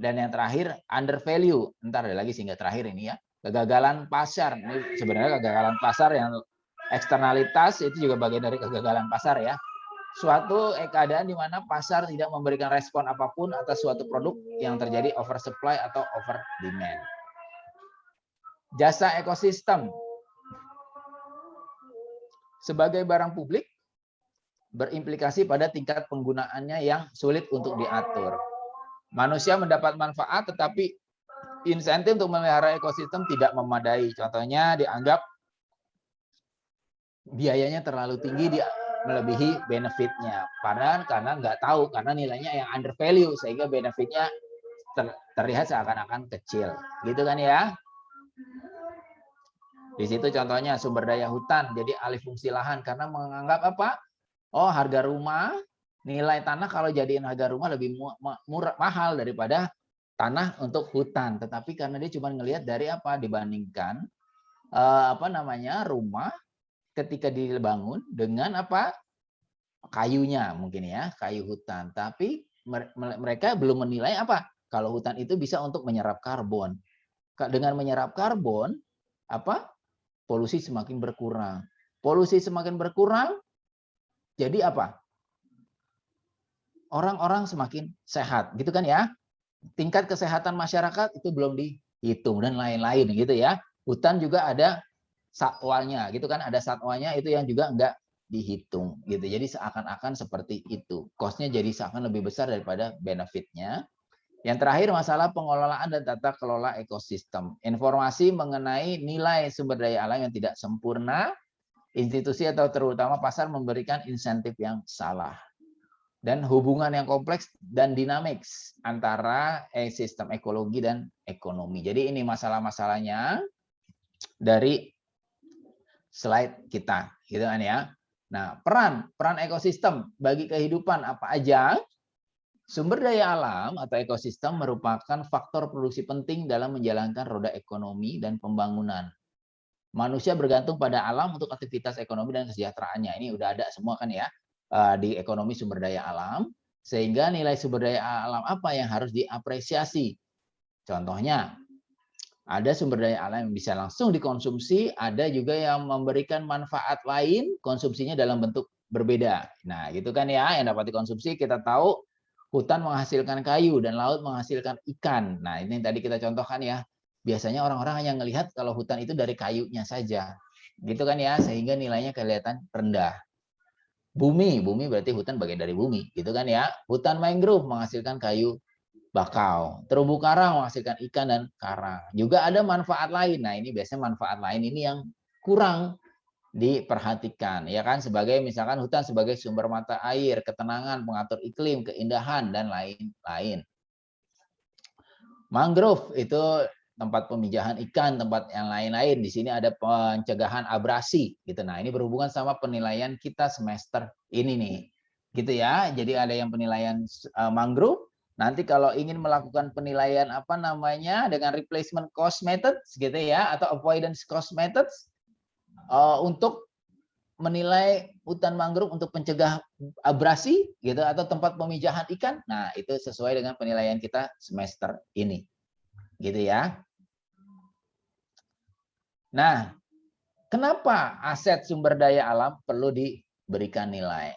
Dan yang terakhir, under value. Ntar ada lagi sehingga terakhir ini ya. Kegagalan pasar. Ini sebenarnya kegagalan pasar yang eksternalitas itu juga bagian dari kegagalan pasar ya. Suatu keadaan di mana pasar tidak memberikan respon apapun atas suatu produk yang terjadi oversupply atau over demand. Jasa ekosistem. Sebagai barang publik, berimplikasi pada tingkat penggunaannya yang sulit untuk diatur. Manusia mendapat manfaat, tetapi insentif untuk memelihara ekosistem tidak memadai. Contohnya dianggap biayanya terlalu tinggi, melebihi benefitnya. Padahal karena nggak tahu, karena nilainya yang under value, sehingga benefitnya terlihat seakan-akan kecil. Gitu kan ya? Di situ contohnya sumber daya hutan, jadi alih fungsi lahan. Karena menganggap apa? Oh, harga rumah, nilai tanah kalau jadiin harga rumah lebih mahal daripada tanah untuk hutan. Tetapi karena dia cuma ngelihat dari apa? Dibandingkan rumah ketika dibangun dengan apa? Kayunya mungkin ya, kayu hutan. Tapi mereka belum menilai apa? Kalau hutan itu bisa untuk menyerap karbon. Dengan menyerap karbon, apa? Polusi semakin berkurang. Polusi semakin berkurang, jadi apa? Orang-orang semakin sehat, gitu kan ya? Tingkat kesehatan masyarakat itu belum dihitung dan lain-lain gitu ya. Hutan juga ada satwanya, gitu kan? Ada satwanya itu yang juga enggak dihitung gitu. Jadi seakan-akan seperti itu. Cost-nya jadi seakan lebih besar daripada benefit-nya. Yang terakhir masalah pengelolaan dan tata kelola ekosistem. Informasi mengenai nilai sumber daya alam yang tidak sempurna, institusi atau terutama pasar memberikan insentif yang salah. Dan hubungan yang kompleks dan dinamiks antara sistem ekologi dan ekonomi. Jadi ini masalah-masalahnya dari slide kita, gitu kan ya. Nah, peran ekosistem bagi kehidupan apa aja? Sumber daya alam atau ekosistem merupakan faktor produksi penting dalam menjalankan roda ekonomi dan pembangunan. Manusia bergantung pada alam untuk aktivitas ekonomi dan kesejahteraannya. Ini udah ada semua kan ya di ekonomi sumber daya alam. Sehingga nilai sumber daya alam apa yang harus diapresiasi? Contohnya, ada sumber daya alam yang bisa langsung dikonsumsi, ada juga yang memberikan manfaat lain, konsumsinya dalam bentuk berbeda. Nah, gitu kan ya, yang dapat dikonsumsi kita tahu hutan menghasilkan kayu dan laut menghasilkan ikan. Nah, ini yang tadi kita contohkan ya. Biasanya orang-orang hanya melihat kalau hutan itu dari kayunya saja. Gitu kan ya, sehingga nilainya kelihatan rendah. Bumi berarti hutan bagian dari bumi, gitu kan ya. Hutan mangrove menghasilkan kayu bakau. Terumbu karang menghasilkan ikan dan karang. Juga ada manfaat lain. Nah, ini biasanya manfaat lain ini yang kurang diperhatikan, ya kan, sebagai misalkan hutan sebagai sumber mata air, ketenangan, pengatur iklim, keindahan dan lain-lain. Mangrove itu tempat pemijahan ikan, tempat yang lain-lain. Di sini ada pencegahan abrasi gitu. Nah, ini berhubungan sama penilaian kita semester ini nih. Gitu ya. Jadi ada yang penilaian mangrove. Nanti kalau ingin melakukan penilaian apa namanya dengan replacement cost methods gitu ya atau avoidance cost methods untuk menilai hutan mangrove untuk pencegah abrasi gitu atau tempat pemijahan ikan. Nah, itu sesuai dengan penilaian kita semester ini. Gitu ya. Nah, kenapa aset sumber daya alam perlu diberikan nilai?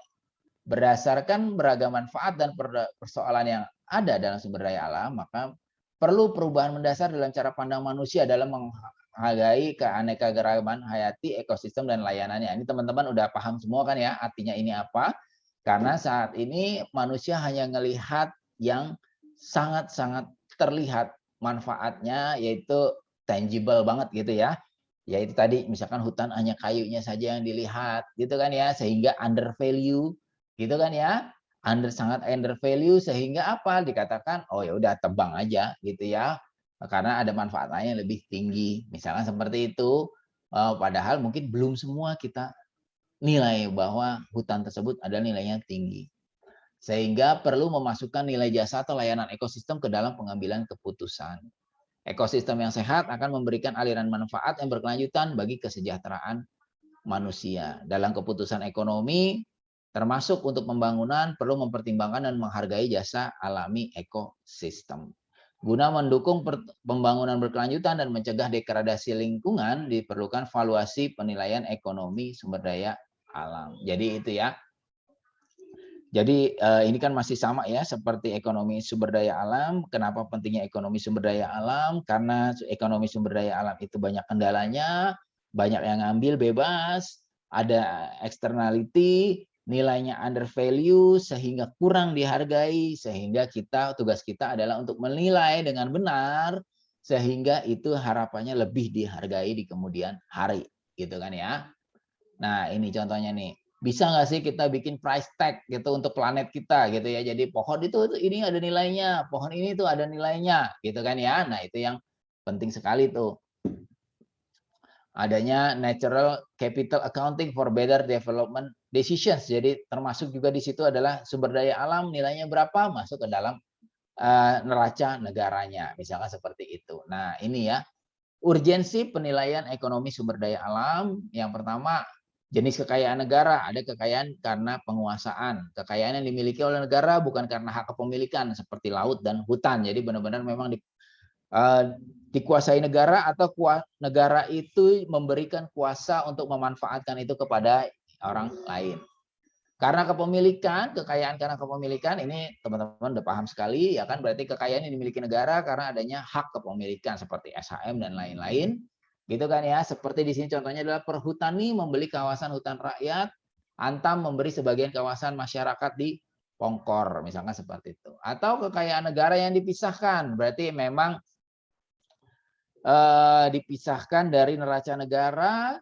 Berdasarkan beragam manfaat dan persoalan yang ada dalam sumber daya alam, maka perlu perubahan mendasar dalam cara pandang manusia dalam menghargai keanekaragaman hayati, ekosistem, dan layanannya. Ini teman-teman udah paham semua kan ya artinya ini apa? Karena saat ini manusia hanya melihat yang sangat-sangat terlihat manfaatnya, yaitu tangible banget gitu ya. Yaitu tadi misalkan hutan hanya kayunya saja yang dilihat gitu kan ya, sehingga under value gitu kan ya. Sangat under value sehingga apa? Dikatakan oh ya udah tebang aja gitu ya. Karena ada manfaat lain yang lebih tinggi. Misalkan seperti itu. Padahal mungkin belum semua kita nilai bahwa hutan tersebut ada nilainya tinggi. Sehingga perlu memasukkan nilai jasa atau layanan ekosistem ke dalam pengambilan keputusan. Ekosistem yang sehat akan memberikan aliran manfaat yang berkelanjutan bagi kesejahteraan manusia. Dalam keputusan ekonomi, termasuk untuk pembangunan, perlu mempertimbangkan dan menghargai jasa alami ekosistem. Guna mendukung pembangunan berkelanjutan dan mencegah degradasi lingkungan, diperlukan valuasi penilaian ekonomi sumber daya alam. Jadi itu ya. Jadi ini kan masih sama ya seperti ekonomi sumber daya alam. Kenapa pentingnya ekonomi sumber daya alam? Karena ekonomi sumber daya alam itu banyak kendalanya, banyak yang ngambil bebas, ada externality, nilainya under value sehingga kurang dihargai, sehingga tugas kita adalah untuk menilai dengan benar sehingga itu harapannya lebih dihargai di kemudian hari, gitu kan ya. Nah, ini contohnya nih. Bisa nggak sih kita bikin price tag gitu untuk planet kita gitu ya. Jadi pohon itu ini ada nilainya, pohon ini tuh ada nilainya gitu kan ya. Nah, itu yang penting sekali tuh. Adanya natural capital accounting for better development decisions. Jadi termasuk juga di situ adalah sumber daya alam nilainya berapa masuk ke dalam neraca negaranya. Misalkan seperti itu. Nah, ini ya. Urgensi penilaian ekonomi sumber daya alam. Yang pertama, jenis kekayaan negara, ada kekayaan karena penguasaan. Kekayaan yang dimiliki oleh negara bukan karena hak kepemilikan seperti laut dan hutan. Jadi benar-benar memang dikuasai negara atau negara itu memberikan kuasa untuk memanfaatkan itu kepada orang lain. Karena kepemilikan, kekayaan karena kepemilikan ini teman-teman udah paham sekali ya kan, berarti kekayaan yang dimiliki negara karena adanya hak kepemilikan seperti SHM dan lain-lain. Gitu kan ya, seperti di sini contohnya adalah Perhutani membeli kawasan hutan rakyat, Antam memberi sebagian kawasan masyarakat di Pongkor, misalkan seperti itu. Atau kekayaan negara yang dipisahkan, berarti memang dipisahkan dari neraca negara,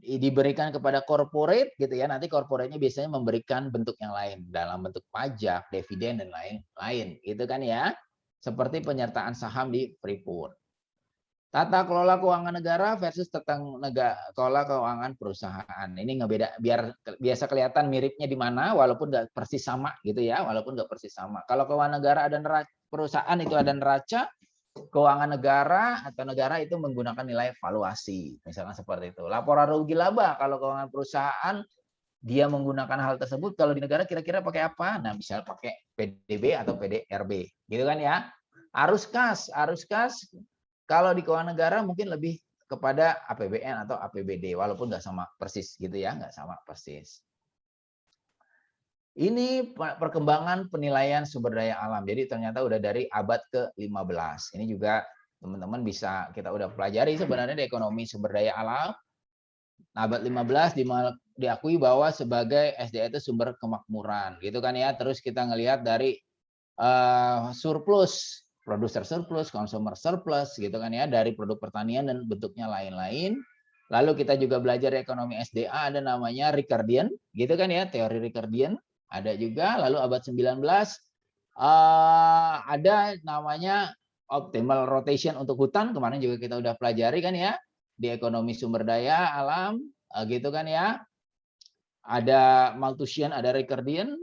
diberikan kepada corporate gitu ya. Nanti corporate-nya biasanya memberikan bentuk yang lain dalam bentuk pajak, dividen dan lain-lain, gitu kan ya. Seperti penyertaan saham di Freeport. Tata kelola keuangan negara versus tata kelola keuangan perusahaan. Ini ngebeda biar biasa kelihatan miripnya di mana, walaupun nggak persis sama gitu ya, walaupun nggak persis sama. Kalau keuangan negara ada perusahaan itu ada neraca, keuangan negara atau negara itu menggunakan nilai valuasi, misalnya seperti itu. Laporan rugi laba kalau keuangan perusahaan dia menggunakan hal tersebut, kalau di negara kira-kira pakai apa? Nah, misalnya pakai PDB atau PDRB, gitu kan ya. Arus kas kalau di keuangan negara mungkin lebih kepada APBN atau APBD, walaupun nggak sama persis gitu ya, nggak sama persis. Ini perkembangan penilaian sumber daya alam. Jadi ternyata udah dari abad ke-15. Ini juga teman-teman bisa kita udah pelajari sebenarnya di ekonomi sumber daya alam. Abad 15 diakui bahwa sebagai SDA itu sumber kemakmuran, gitu kan ya. Terus kita ngelihat dari surplus, produser surplus, consumer surplus, gitu kan ya, dari produk pertanian dan bentuknya lain-lain. Lalu kita juga belajar ekonomi SDA, ada namanya Ricardian, gitu kan ya, teori Ricardian, ada juga. Lalu abad 19 ada namanya optimal rotation untuk hutan, kemarin juga kita udah pelajari kan ya, di ekonomi sumber daya alam, gitu kan ya. Ada Malthusian, ada Ricardian,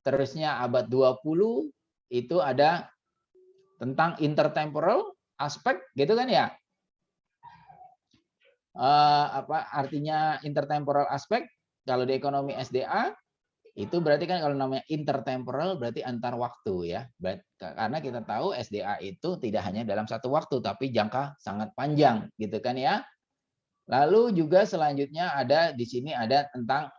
terusnya abad 20 itu ada tentang intertemporal aspek, gitu kan ya. Apa artinya intertemporal aspek? Kalau di ekonomi SDA itu berarti kan kalau namanya intertemporal berarti antar waktu ya. Karena kita tahu SDA itu tidak hanya dalam satu waktu tapi jangka sangat panjang, gitu kan ya. Lalu juga selanjutnya ada di sini ada tentang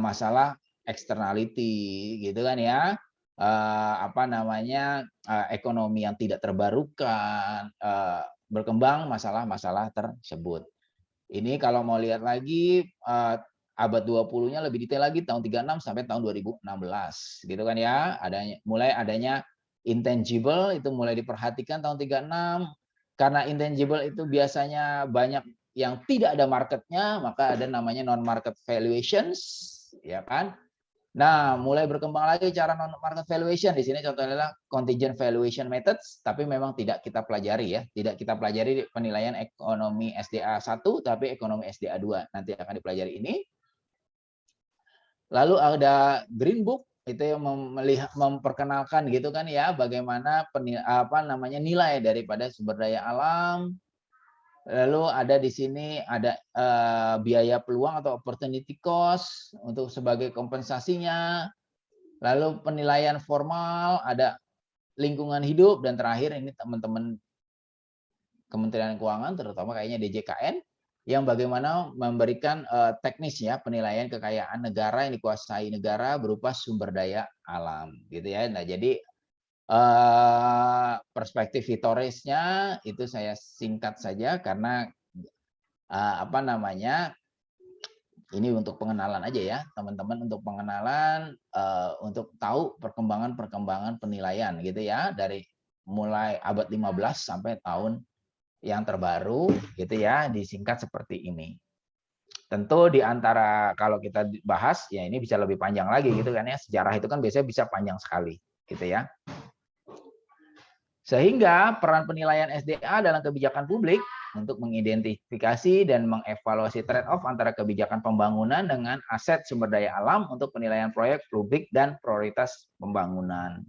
masalah externality, gitu kan ya. Apa namanya ekonomi yang tidak terbarukan, berkembang masalah-masalah tersebut. Ini kalau mau lihat lagi abad 20-nya lebih detail lagi tahun 36 sampai tahun 2016, gitu kan ya. Mulai adanya intangible itu mulai diperhatikan tahun 36. Karena intangible itu biasanya banyak yang tidak ada marketnya, maka ada namanya non market valuations, ya kan. Nah, mulai berkembang lagi cara non-market valuation. Di sini contohnya adalah contingent valuation methods, tapi memang tidak kita pelajari ya. Tidak kita pelajari penilaian ekonomi SDA 1, tapi ekonomi SDA 2. Nanti akan dipelajari ini. Lalu ada Green Book, itu yang memperkenalkan gitu kan ya, bagaimana nilai daripada sumber daya alam. Lalu ada di sini ada biaya peluang atau opportunity cost untuk sebagai kompensasinya. Lalu penilaian formal, ada lingkungan hidup, dan terakhir ini teman-teman Kementerian Keuangan, terutama kayaknya DJKN, yang bagaimana memberikan teknis ya penilaian kekayaan negara yang dikuasai negara berupa sumber daya alam, gitu ya. Nah, jadi perspektif historisnya itu saya singkat saja karena apa namanya ini untuk pengenalan aja ya teman-teman, untuk pengenalan untuk tahu perkembangan penilaian gitu ya, dari mulai abad 15 sampai tahun yang terbaru gitu ya, disingkat seperti ini. Tentu di antara kalau kita bahas ya ini bisa lebih panjang lagi gitu kan ya, sejarah itu kan biasanya bisa panjang sekali gitu ya. Sehingga peran penilaian SDA dalam kebijakan publik untuk mengidentifikasi dan mengevaluasi trade-off antara kebijakan pembangunan dengan aset sumber daya alam untuk penilaian proyek publik dan prioritas pembangunan.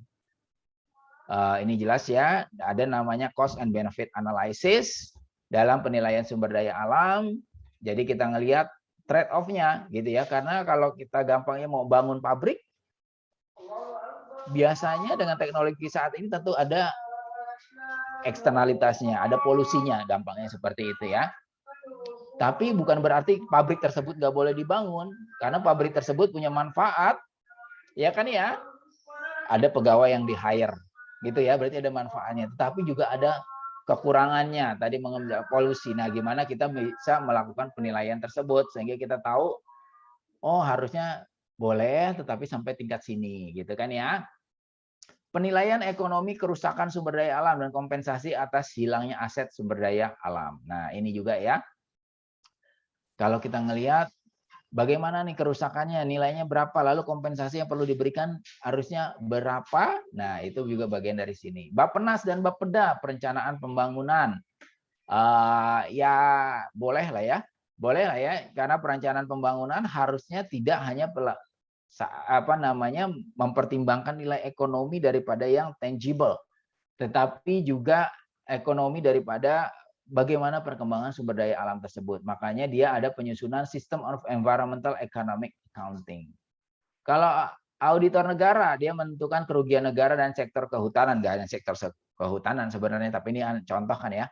Ini jelas ya, ada namanya cost and benefit analysis dalam penilaian sumber daya alam. Jadi kita ngelihat trade-off-nya gitu ya, karena kalau kita gampangnya mau bangun pabrik, biasanya dengan teknologi saat ini tentu ada eksternalitasnya, ada polusinya, dampaknya seperti itu ya. Tapi bukan berarti pabrik tersebut nggak boleh dibangun, karena pabrik tersebut punya manfaat, ya kan ya. Ada pegawai yang di-hire, gitu ya, berarti ada manfaatnya. Tapi juga ada kekurangannya, tadi mengenai polusi. Nah, gimana kita bisa melakukan penilaian tersebut sehingga kita tahu, oh harusnya boleh, tetapi sampai tingkat sini, gitu kan ya. Penilaian ekonomi kerusakan sumber daya alam dan kompensasi atas hilangnya aset sumber daya alam. Nah, ini juga ya. Kalau kita ngelihat bagaimana nih kerusakannya, nilainya berapa, lalu kompensasi yang perlu diberikan harusnya berapa. Nah, itu juga bagian dari sini. Bappenas dan Bapeda, perencanaan pembangunan. Ya boleh lah ya. Boleh lah ya, karena perencanaan pembangunan harusnya tidak hanya mempertimbangkan nilai ekonomi daripada yang tangible, tetapi juga ekonomi daripada bagaimana perkembangan sumber daya alam tersebut. Makanya dia ada penyusunan System of Environmental Economic Accounting. Kalau auditor negara, dia menentukan kerugian negara dan sektor kehutanan, nggak hanya sektor kehutanan sebenarnya, tapi ini contoh kan ya.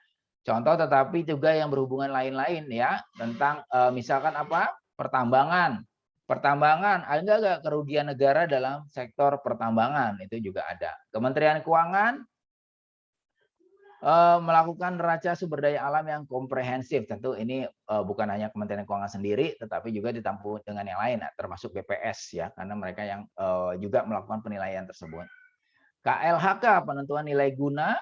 Contoh, tetapi juga yang berhubungan lain-lain ya, tentang misalkan apa? Pertambangan. Pertambangan, ada nggak kerugian negara dalam sektor pertambangan? Itu juga ada. Kementerian Keuangan melakukan neraca sumber daya alam yang komprehensif. Tentu ini bukan hanya Kementerian Keuangan sendiri, tetapi juga ditampung dengan yang lain, termasuk BPS ya, karena mereka yang juga melakukan penilaian tersebut. KLHK, penentuan nilai guna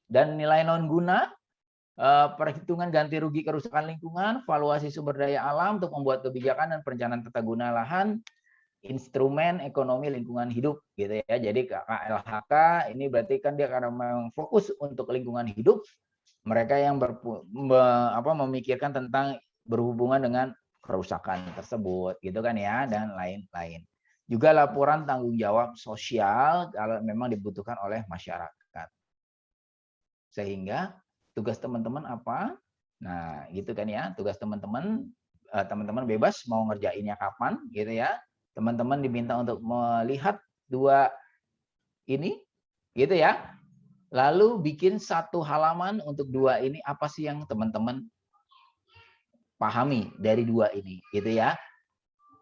dan nilai non guna, perhitungan ganti rugi kerusakan lingkungan, valuasi sumber daya alam untuk membuat kebijakan dan perencanaan tata guna lahan, instrumen ekonomi lingkungan hidup gitu ya. Jadi KLHK ini berarti kan dia karena memang fokus untuk lingkungan hidup, mereka yang memikirkan tentang berhubungan dengan kerusakan tersebut gitu kan ya, dan lain-lain. Juga laporan tanggung jawab sosial kalau memang dibutuhkan oleh masyarakat. Sehingga tugas teman-teman apa? Nah, gitu kan ya. Tugas teman-teman bebas mau ngerjainnya kapan gitu ya. Teman-teman diminta untuk melihat dua ini, gitu ya. Lalu bikin satu halaman untuk dua ini, apa sih yang teman-teman pahami dari dua ini, gitu ya.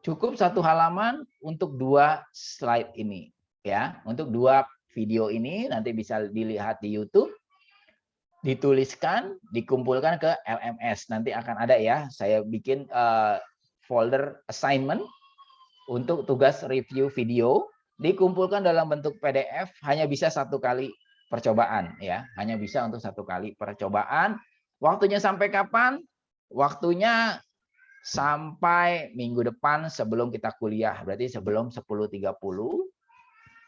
Cukup satu halaman untuk dua slide ini, ya. Untuk dua video ini nanti bisa dilihat di YouTube, dituliskan, dikumpulkan ke LMS. Nanti akan ada ya, saya bikin folder assignment untuk tugas review video, dikumpulkan dalam bentuk PDF, hanya bisa satu kali percobaan ya, hanya bisa untuk satu kali percobaan. Waktunya sampai kapan? Waktunya sampai minggu depan sebelum kita kuliah, berarti sebelum 10.30.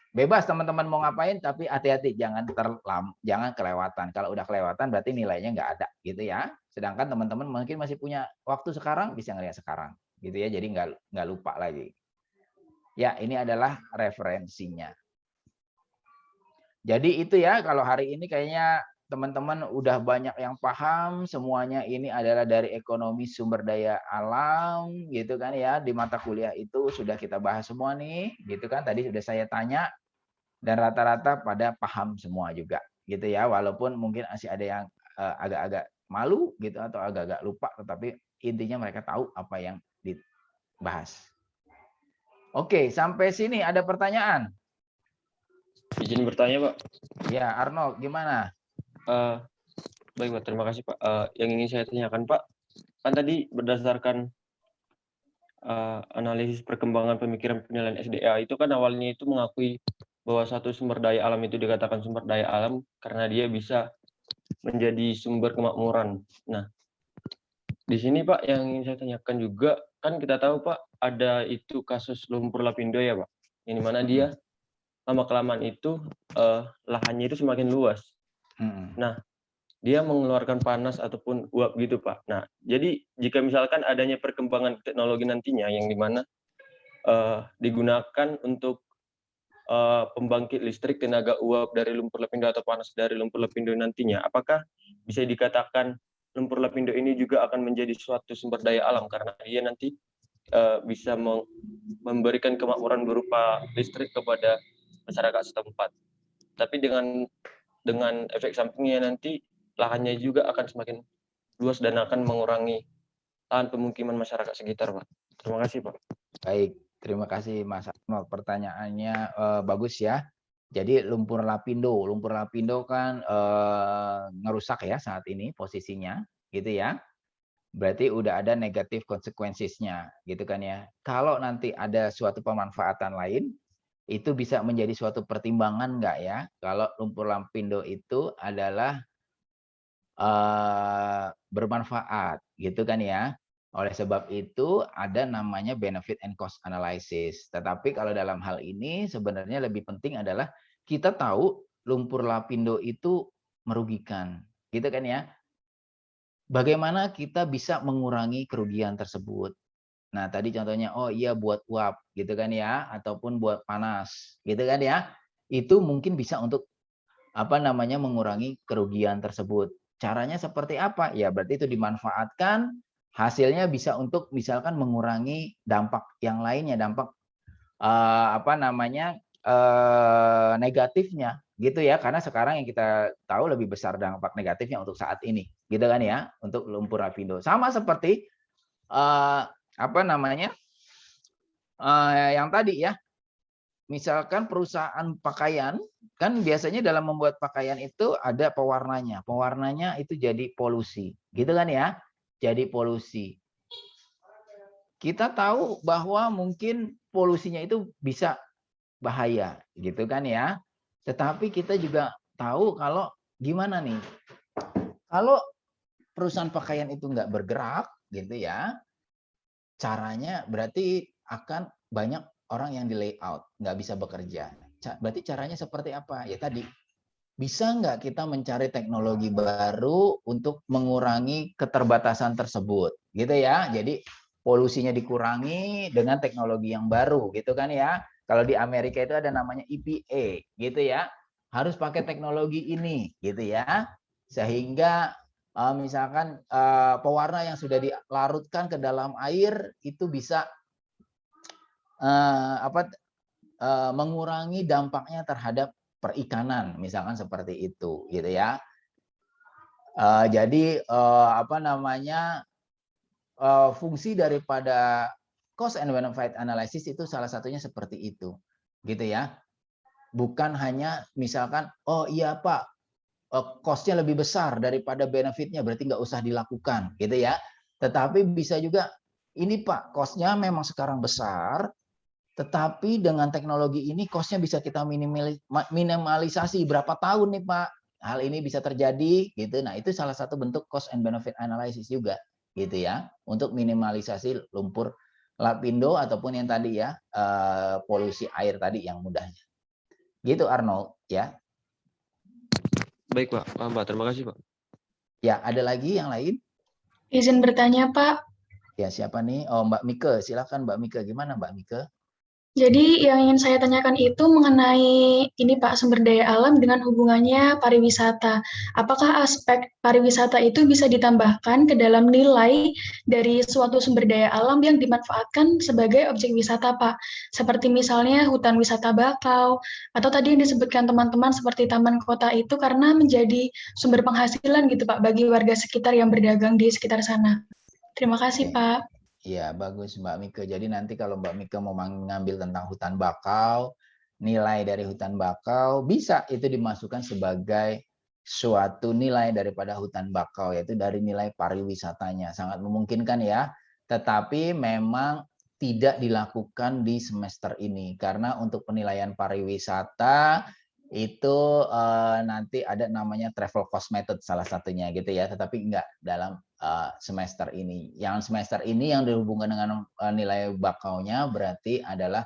Bebas teman-teman mau ngapain, tapi hati-hati jangan kelewatan. Kalau udah kelewatan berarti nilainya nggak ada gitu ya. Sedangkan teman-teman mungkin masih punya waktu sekarang, bisa ngelihat sekarang gitu ya, jadi nggak lupa lagi. Ya, ini adalah referensinya. Jadi itu ya, kalau hari ini kayaknya teman-teman udah banyak yang paham, semuanya ini adalah dari ekonomi sumber daya alam, gitu kan ya. Di mata kuliah itu sudah kita bahas semua nih, gitu kan. Tadi sudah saya tanya, dan rata-rata pada paham semua juga, gitu ya. Walaupun mungkin masih ada yang agak-agak malu, gitu, atau agak-agak lupa, tetapi intinya mereka tahu apa yang dibahas. Oke, sampai sini ada pertanyaan? Izin bertanya, Pak. Ya, Arnold, gimana? Baik, Pak. Terima kasih, Pak. Yang ingin saya tanyakan, Pak, kan tadi berdasarkan analisis perkembangan pemikiran penilaian SDA itu kan awalnya itu mengakui bahwa satu sumber daya alam itu dikatakan sumber daya alam karena dia bisa menjadi sumber kemakmuran. Nah, di sini Pak yang ingin saya tanyakan juga, kan kita tahu Pak ada itu kasus lumpur lapindo ya Pak, yang dimana dia lama-kelamaan itu lahannya itu semakin luas. Nah, dia mengeluarkan panas ataupun uap gitu Pak. Nah, jadi jika misalkan adanya perkembangan teknologi nantinya yang dimana digunakan untuk pembangkit listrik tenaga uap dari lumpur lapindo atau panas dari lumpur lapindo nantinya, apakah bisa dikatakan lumpur lapindo ini juga akan menjadi suatu sumber daya alam karena dia nanti bisa memberikan kemakmuran berupa listrik kepada masyarakat setempat. Tapi dengan efek sampingnya nanti lahannya juga akan semakin luas dan akan mengurangi lahan pemukiman masyarakat sekitar, Pak. Terima kasih, Pak. Baik, terima kasih Mas Arnold. Pertanyaannya bagus ya. Jadi lumpur lapindo kan ngerusak ya saat ini posisinya, gitu ya. Berarti udah ada negatif konsekuensinya, gitu kan ya. Kalau nanti ada suatu pemanfaatan lain, itu bisa menjadi suatu pertimbangan nggak ya? Kalau lumpur lapindo itu adalah bermanfaat, gitu kan ya. Oleh sebab itu ada namanya benefit and cost analysis. Tetapi kalau dalam hal ini sebenarnya lebih penting adalah kita tahu lumpur lapindo itu merugikan. gitu kan ya. Bagaimana kita bisa mengurangi kerugian tersebut? Nah, tadi contohnya, oh iya buat uap gitu kan ya, ataupun buat panas gitu kan ya. Itu mungkin bisa untuk mengurangi kerugian tersebut. Caranya seperti apa? Ya berarti itu dimanfaatkan, hasilnya bisa untuk misalkan mengurangi dampak yang lainnya, dampak negatifnya gitu ya, karena sekarang yang kita tahu lebih besar dampak negatifnya untuk saat ini gitu kan ya, untuk lumpur lapindo. Sama seperti yang tadi ya, misalkan perusahaan pakaian kan biasanya dalam membuat pakaian itu ada pewarnanya itu jadi polusi gitu kan ya, jadi polusi. Kita tahu bahwa mungkin polusinya itu bisa bahaya gitu kan ya. Tetapi kita juga tahu kalau gimana nih, kalau perusahaan pakaian itu nggak bergerak gitu ya, caranya berarti akan banyak orang yang di layout, nggak bisa bekerja. Berarti caranya seperti apa? Ya tadi, bisa nggak kita mencari teknologi baru untuk mengurangi keterbatasan tersebut gitu ya. Jadi polusinya dikurangi dengan teknologi yang baru gitu kan ya. Kalau di Amerika itu ada namanya EPA gitu ya. Harus pakai teknologi ini gitu ya. Sehingga misalkan pewarna yang sudah dilarutkan ke dalam air itu bisa mengurangi dampaknya terhadap perikanan, misalkan seperti itu gitu ya. Jadi fungsi daripada cost and benefit analysis itu salah satunya seperti itu gitu ya. Bukan hanya misalkan, oh iya Pak, cost-nya lebih besar daripada benefitnya, berarti nggak usah dilakukan gitu ya. Tetapi bisa juga, ini Pak, cost-nya memang sekarang besar, tetapi dengan teknologi ini cost-nya bisa kita minimalisasi berapa tahun nih Pak. Hal ini bisa terjadi gitu. Nah, itu salah satu bentuk cost and benefit analysis juga gitu ya, untuk minimalisasi lumpur lapindo ataupun yang tadi ya, polusi air tadi yang mudahnya. Gitu Arnold ya. Baik Pak, paham Pak. Terima kasih Pak. Ya, ada lagi yang lain? Izin bertanya, Pak. Ya, siapa nih? Oh, Mbak Mika. Silakan Mbak Mika. Gimana Mbak Mika? Jadi yang ingin saya tanyakan itu mengenai ini Pak, sumber daya alam dengan hubungannya pariwisata. Apakah aspek pariwisata itu bisa ditambahkan ke dalam nilai dari suatu sumber daya alam yang dimanfaatkan sebagai objek wisata Pak? Seperti misalnya hutan wisata bakau, atau tadi yang disebutkan teman-teman seperti taman kota itu karena menjadi sumber penghasilan gitu Pak bagi warga sekitar yang berdagang di sekitar sana. Terima kasih Pak. Iya, bagus Mbak Mika. Jadi nanti kalau Mbak Mika mau mengambil tentang hutan bakau, nilai dari hutan bakau, bisa itu dimasukkan sebagai suatu nilai daripada hutan bakau, yaitu dari nilai pariwisatanya. Sangat memungkinkan ya, tetapi memang tidak dilakukan di semester ini. Karena untuk penilaian pariwisata, itu nanti ada namanya travel cost method salah satunya gitu ya, tetapi enggak dalam semester ini. Yang semester ini yang dihubungkan dengan nilai bakaunya berarti adalah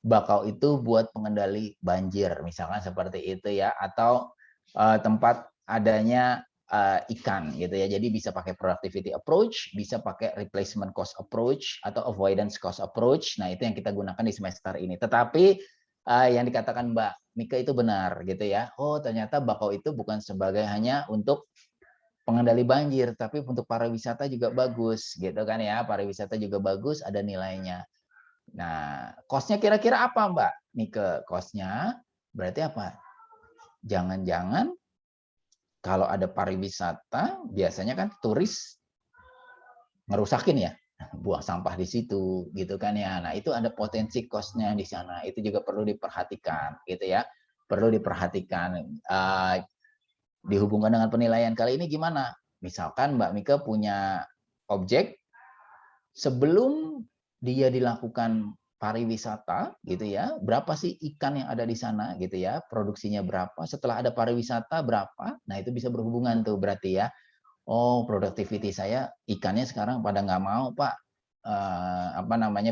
bakau itu buat pengendali banjir, misalkan seperti itu ya, atau tempat adanya ikan gitu ya. Jadi bisa pakai productivity approach, bisa pakai replacement cost approach atau avoidance cost approach. Nah, itu yang kita gunakan di semester ini. Tetapi yang dikatakan Mbak Mika itu benar gitu ya. Oh, ternyata bakau itu bukan sebagai hanya untuk pengendali banjir, tapi untuk pariwisata juga bagus, gitu kan ya. Pariwisata juga bagus, ada nilainya. Nah, cost-nya kira-kira apa, Mbak Mika? Cost-nya berarti apa? Jangan-jangan kalau ada pariwisata, biasanya kan turis ngerusakin ya, buang sampah di situ, gitu kan ya. Nah, itu ada potensi cost-nya di sana. Itu juga perlu diperhatikan, gitu ya. Perlu diperhatikan. Dihubungkan dengan penilaian kali ini gimana? Misalkan Mbak Mika punya objek, sebelum dia dilakukan pariwisata gitu ya, berapa sih ikan yang ada di sana gitu ya, produksinya berapa, setelah ada pariwisata berapa, nah itu bisa berhubungan tuh berarti ya. Oh, productivity saya ikannya sekarang pada nggak mau Pak,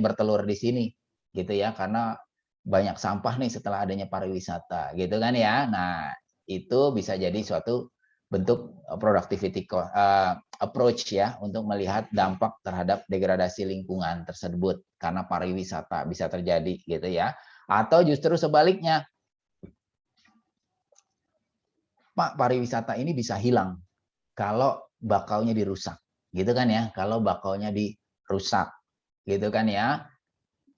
bertelur di sini gitu ya, karena banyak sampah nih setelah adanya pariwisata gitu kan ya. Nah, itu bisa jadi suatu bentuk productivity approach ya untuk melihat dampak terhadap degradasi lingkungan tersebut karena pariwisata bisa terjadi gitu ya. Atau justru sebaliknya, Pak, pariwisata ini bisa hilang kalau bakalnya dirusak gitu kan ya, kalau bakalnya dirusak gitu kan ya,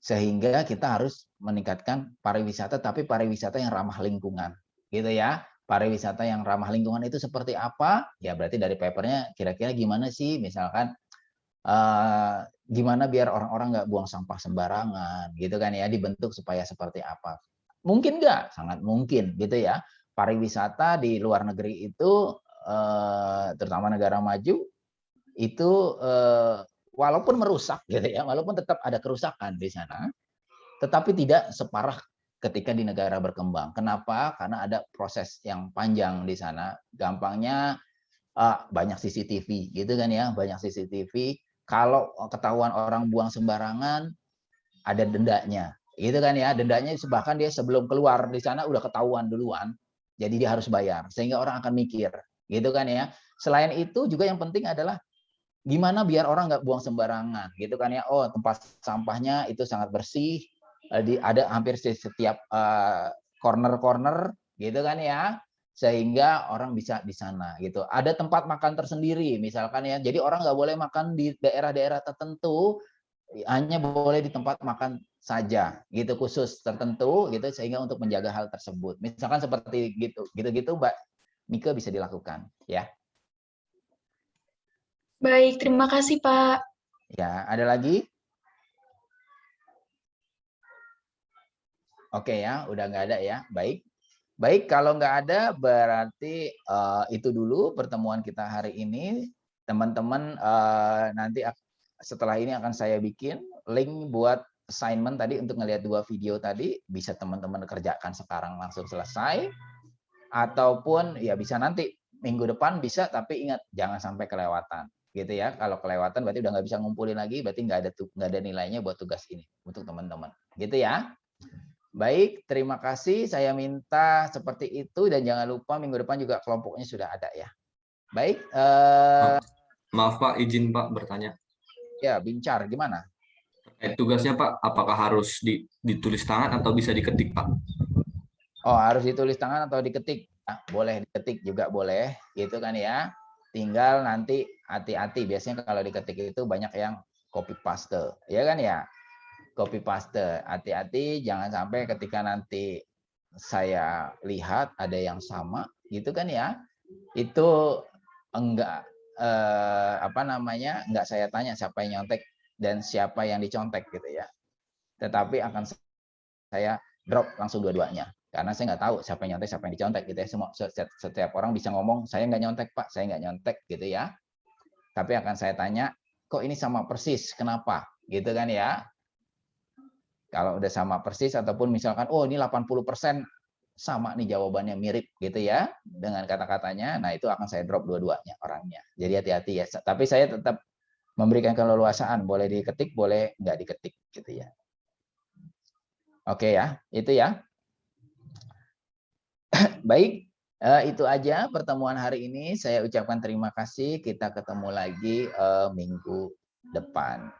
sehingga kita harus meningkatkan pariwisata tapi pariwisata yang ramah lingkungan gitu ya. Pariwisata yang ramah lingkungan itu seperti apa? Ya berarti dari papernya kira-kira gimana sih? Misalkan gimana biar orang-orang nggak buang sampah sembarangan, gitu kan ya? Dibentuk supaya seperti apa? Mungkin nggak? Sangat mungkin, gitu ya. Pariwisata di luar negeri itu, terutama negara maju, itu walaupun merusak, gitu ya, walaupun tetap ada kerusakan di sana, tetapi tidak separah ketika di negara berkembang. Kenapa? Karena ada proses yang panjang di sana. Gampangnya banyak CCTV gitu kan ya, banyak CCTV. Kalau ketahuan orang buang sembarangan, ada dendanya, gitu kan ya. Dendanya bahkan dia sebelum keluar di sana udah ketahuan duluan, jadi dia harus bayar. Sehingga orang akan mikir, gitu kan ya. Selain itu juga yang penting adalah gimana biar orang nggak buang sembarangan, gitu kan ya. Oh, tempat sampahnya itu sangat bersih, ada hampir setiap corner-corner gitu kan ya, sehingga orang bisa di sana gitu. Ada tempat makan tersendiri misalkan ya, jadi orang nggak boleh makan di daerah-daerah tertentu, hanya boleh di tempat makan saja gitu, khusus tertentu gitu, sehingga untuk menjaga hal tersebut misalkan seperti gitu Mbak Mika bisa dilakukan ya. Baik, terima kasih Pak. Ya, ada lagi? Oke ya, udah nggak ada ya. Baik. Baik, kalau nggak ada berarti itu dulu pertemuan kita hari ini. Teman-teman nanti setelah ini akan saya bikin link buat assignment tadi untuk ngelihat 2 video tadi. Bisa teman-teman kerjakan sekarang langsung selesai. Ataupun ya bisa nanti minggu depan bisa, tapi ingat jangan sampai kelewatan. Gitu ya. Kalau kelewatan berarti udah nggak bisa ngumpulin lagi, berarti nggak ada nilainya buat tugas ini untuk teman-teman. Gitu ya. Baik, terima kasih. Saya minta seperti itu dan jangan lupa minggu depan juga kelompoknya sudah ada ya. Baik. Maaf Pak, izin Pak bertanya. Ya, Bincar, gimana? Tugasnya Pak, apakah harus ditulis tangan atau bisa diketik Pak? Oh, harus ditulis tangan atau diketik? Nah, boleh diketik juga boleh, gitu kan ya. Tinggal nanti hati-hati. Biasanya kalau diketik itu banyak yang copy paste, ya kan ya? Copy paste, hati-hati jangan sampai ketika nanti saya lihat ada yang sama gitu kan ya, itu enggak enggak saya tanya siapa yang nyontek dan siapa yang dicontek gitu ya, tetapi akan saya drop langsung dua-duanya karena saya nggak tahu siapa yang nyontek siapa yang dicontek gitu ya. Setiap orang bisa ngomong saya nggak nyontek Pak, saya nggak nyontek gitu ya, tapi akan saya tanya kok ini sama persis, kenapa gitu kan ya. Kalau udah sama persis ataupun misalkan oh ini 80% sama nih jawabannya mirip gitu ya dengan kata-katanya, nah itu akan saya drop dua-duanya orangnya. Jadi hati-hati ya. Tapi saya tetap memberikan keleluasaan, boleh diketik, boleh nggak diketik gitu ya. Oke ya, itu ya. Baik, itu aja pertemuan hari ini. Saya ucapkan terima kasih. Kita ketemu lagi minggu depan.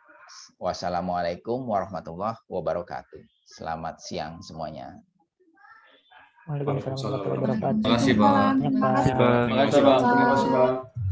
Wassalamualaikum warahmatullahi wabarakatuh. Selamat siang semuanya. Waalaikumsalam warahmatullahi wabarakatuh. Terima kasih Pak. Terima kasih Pak.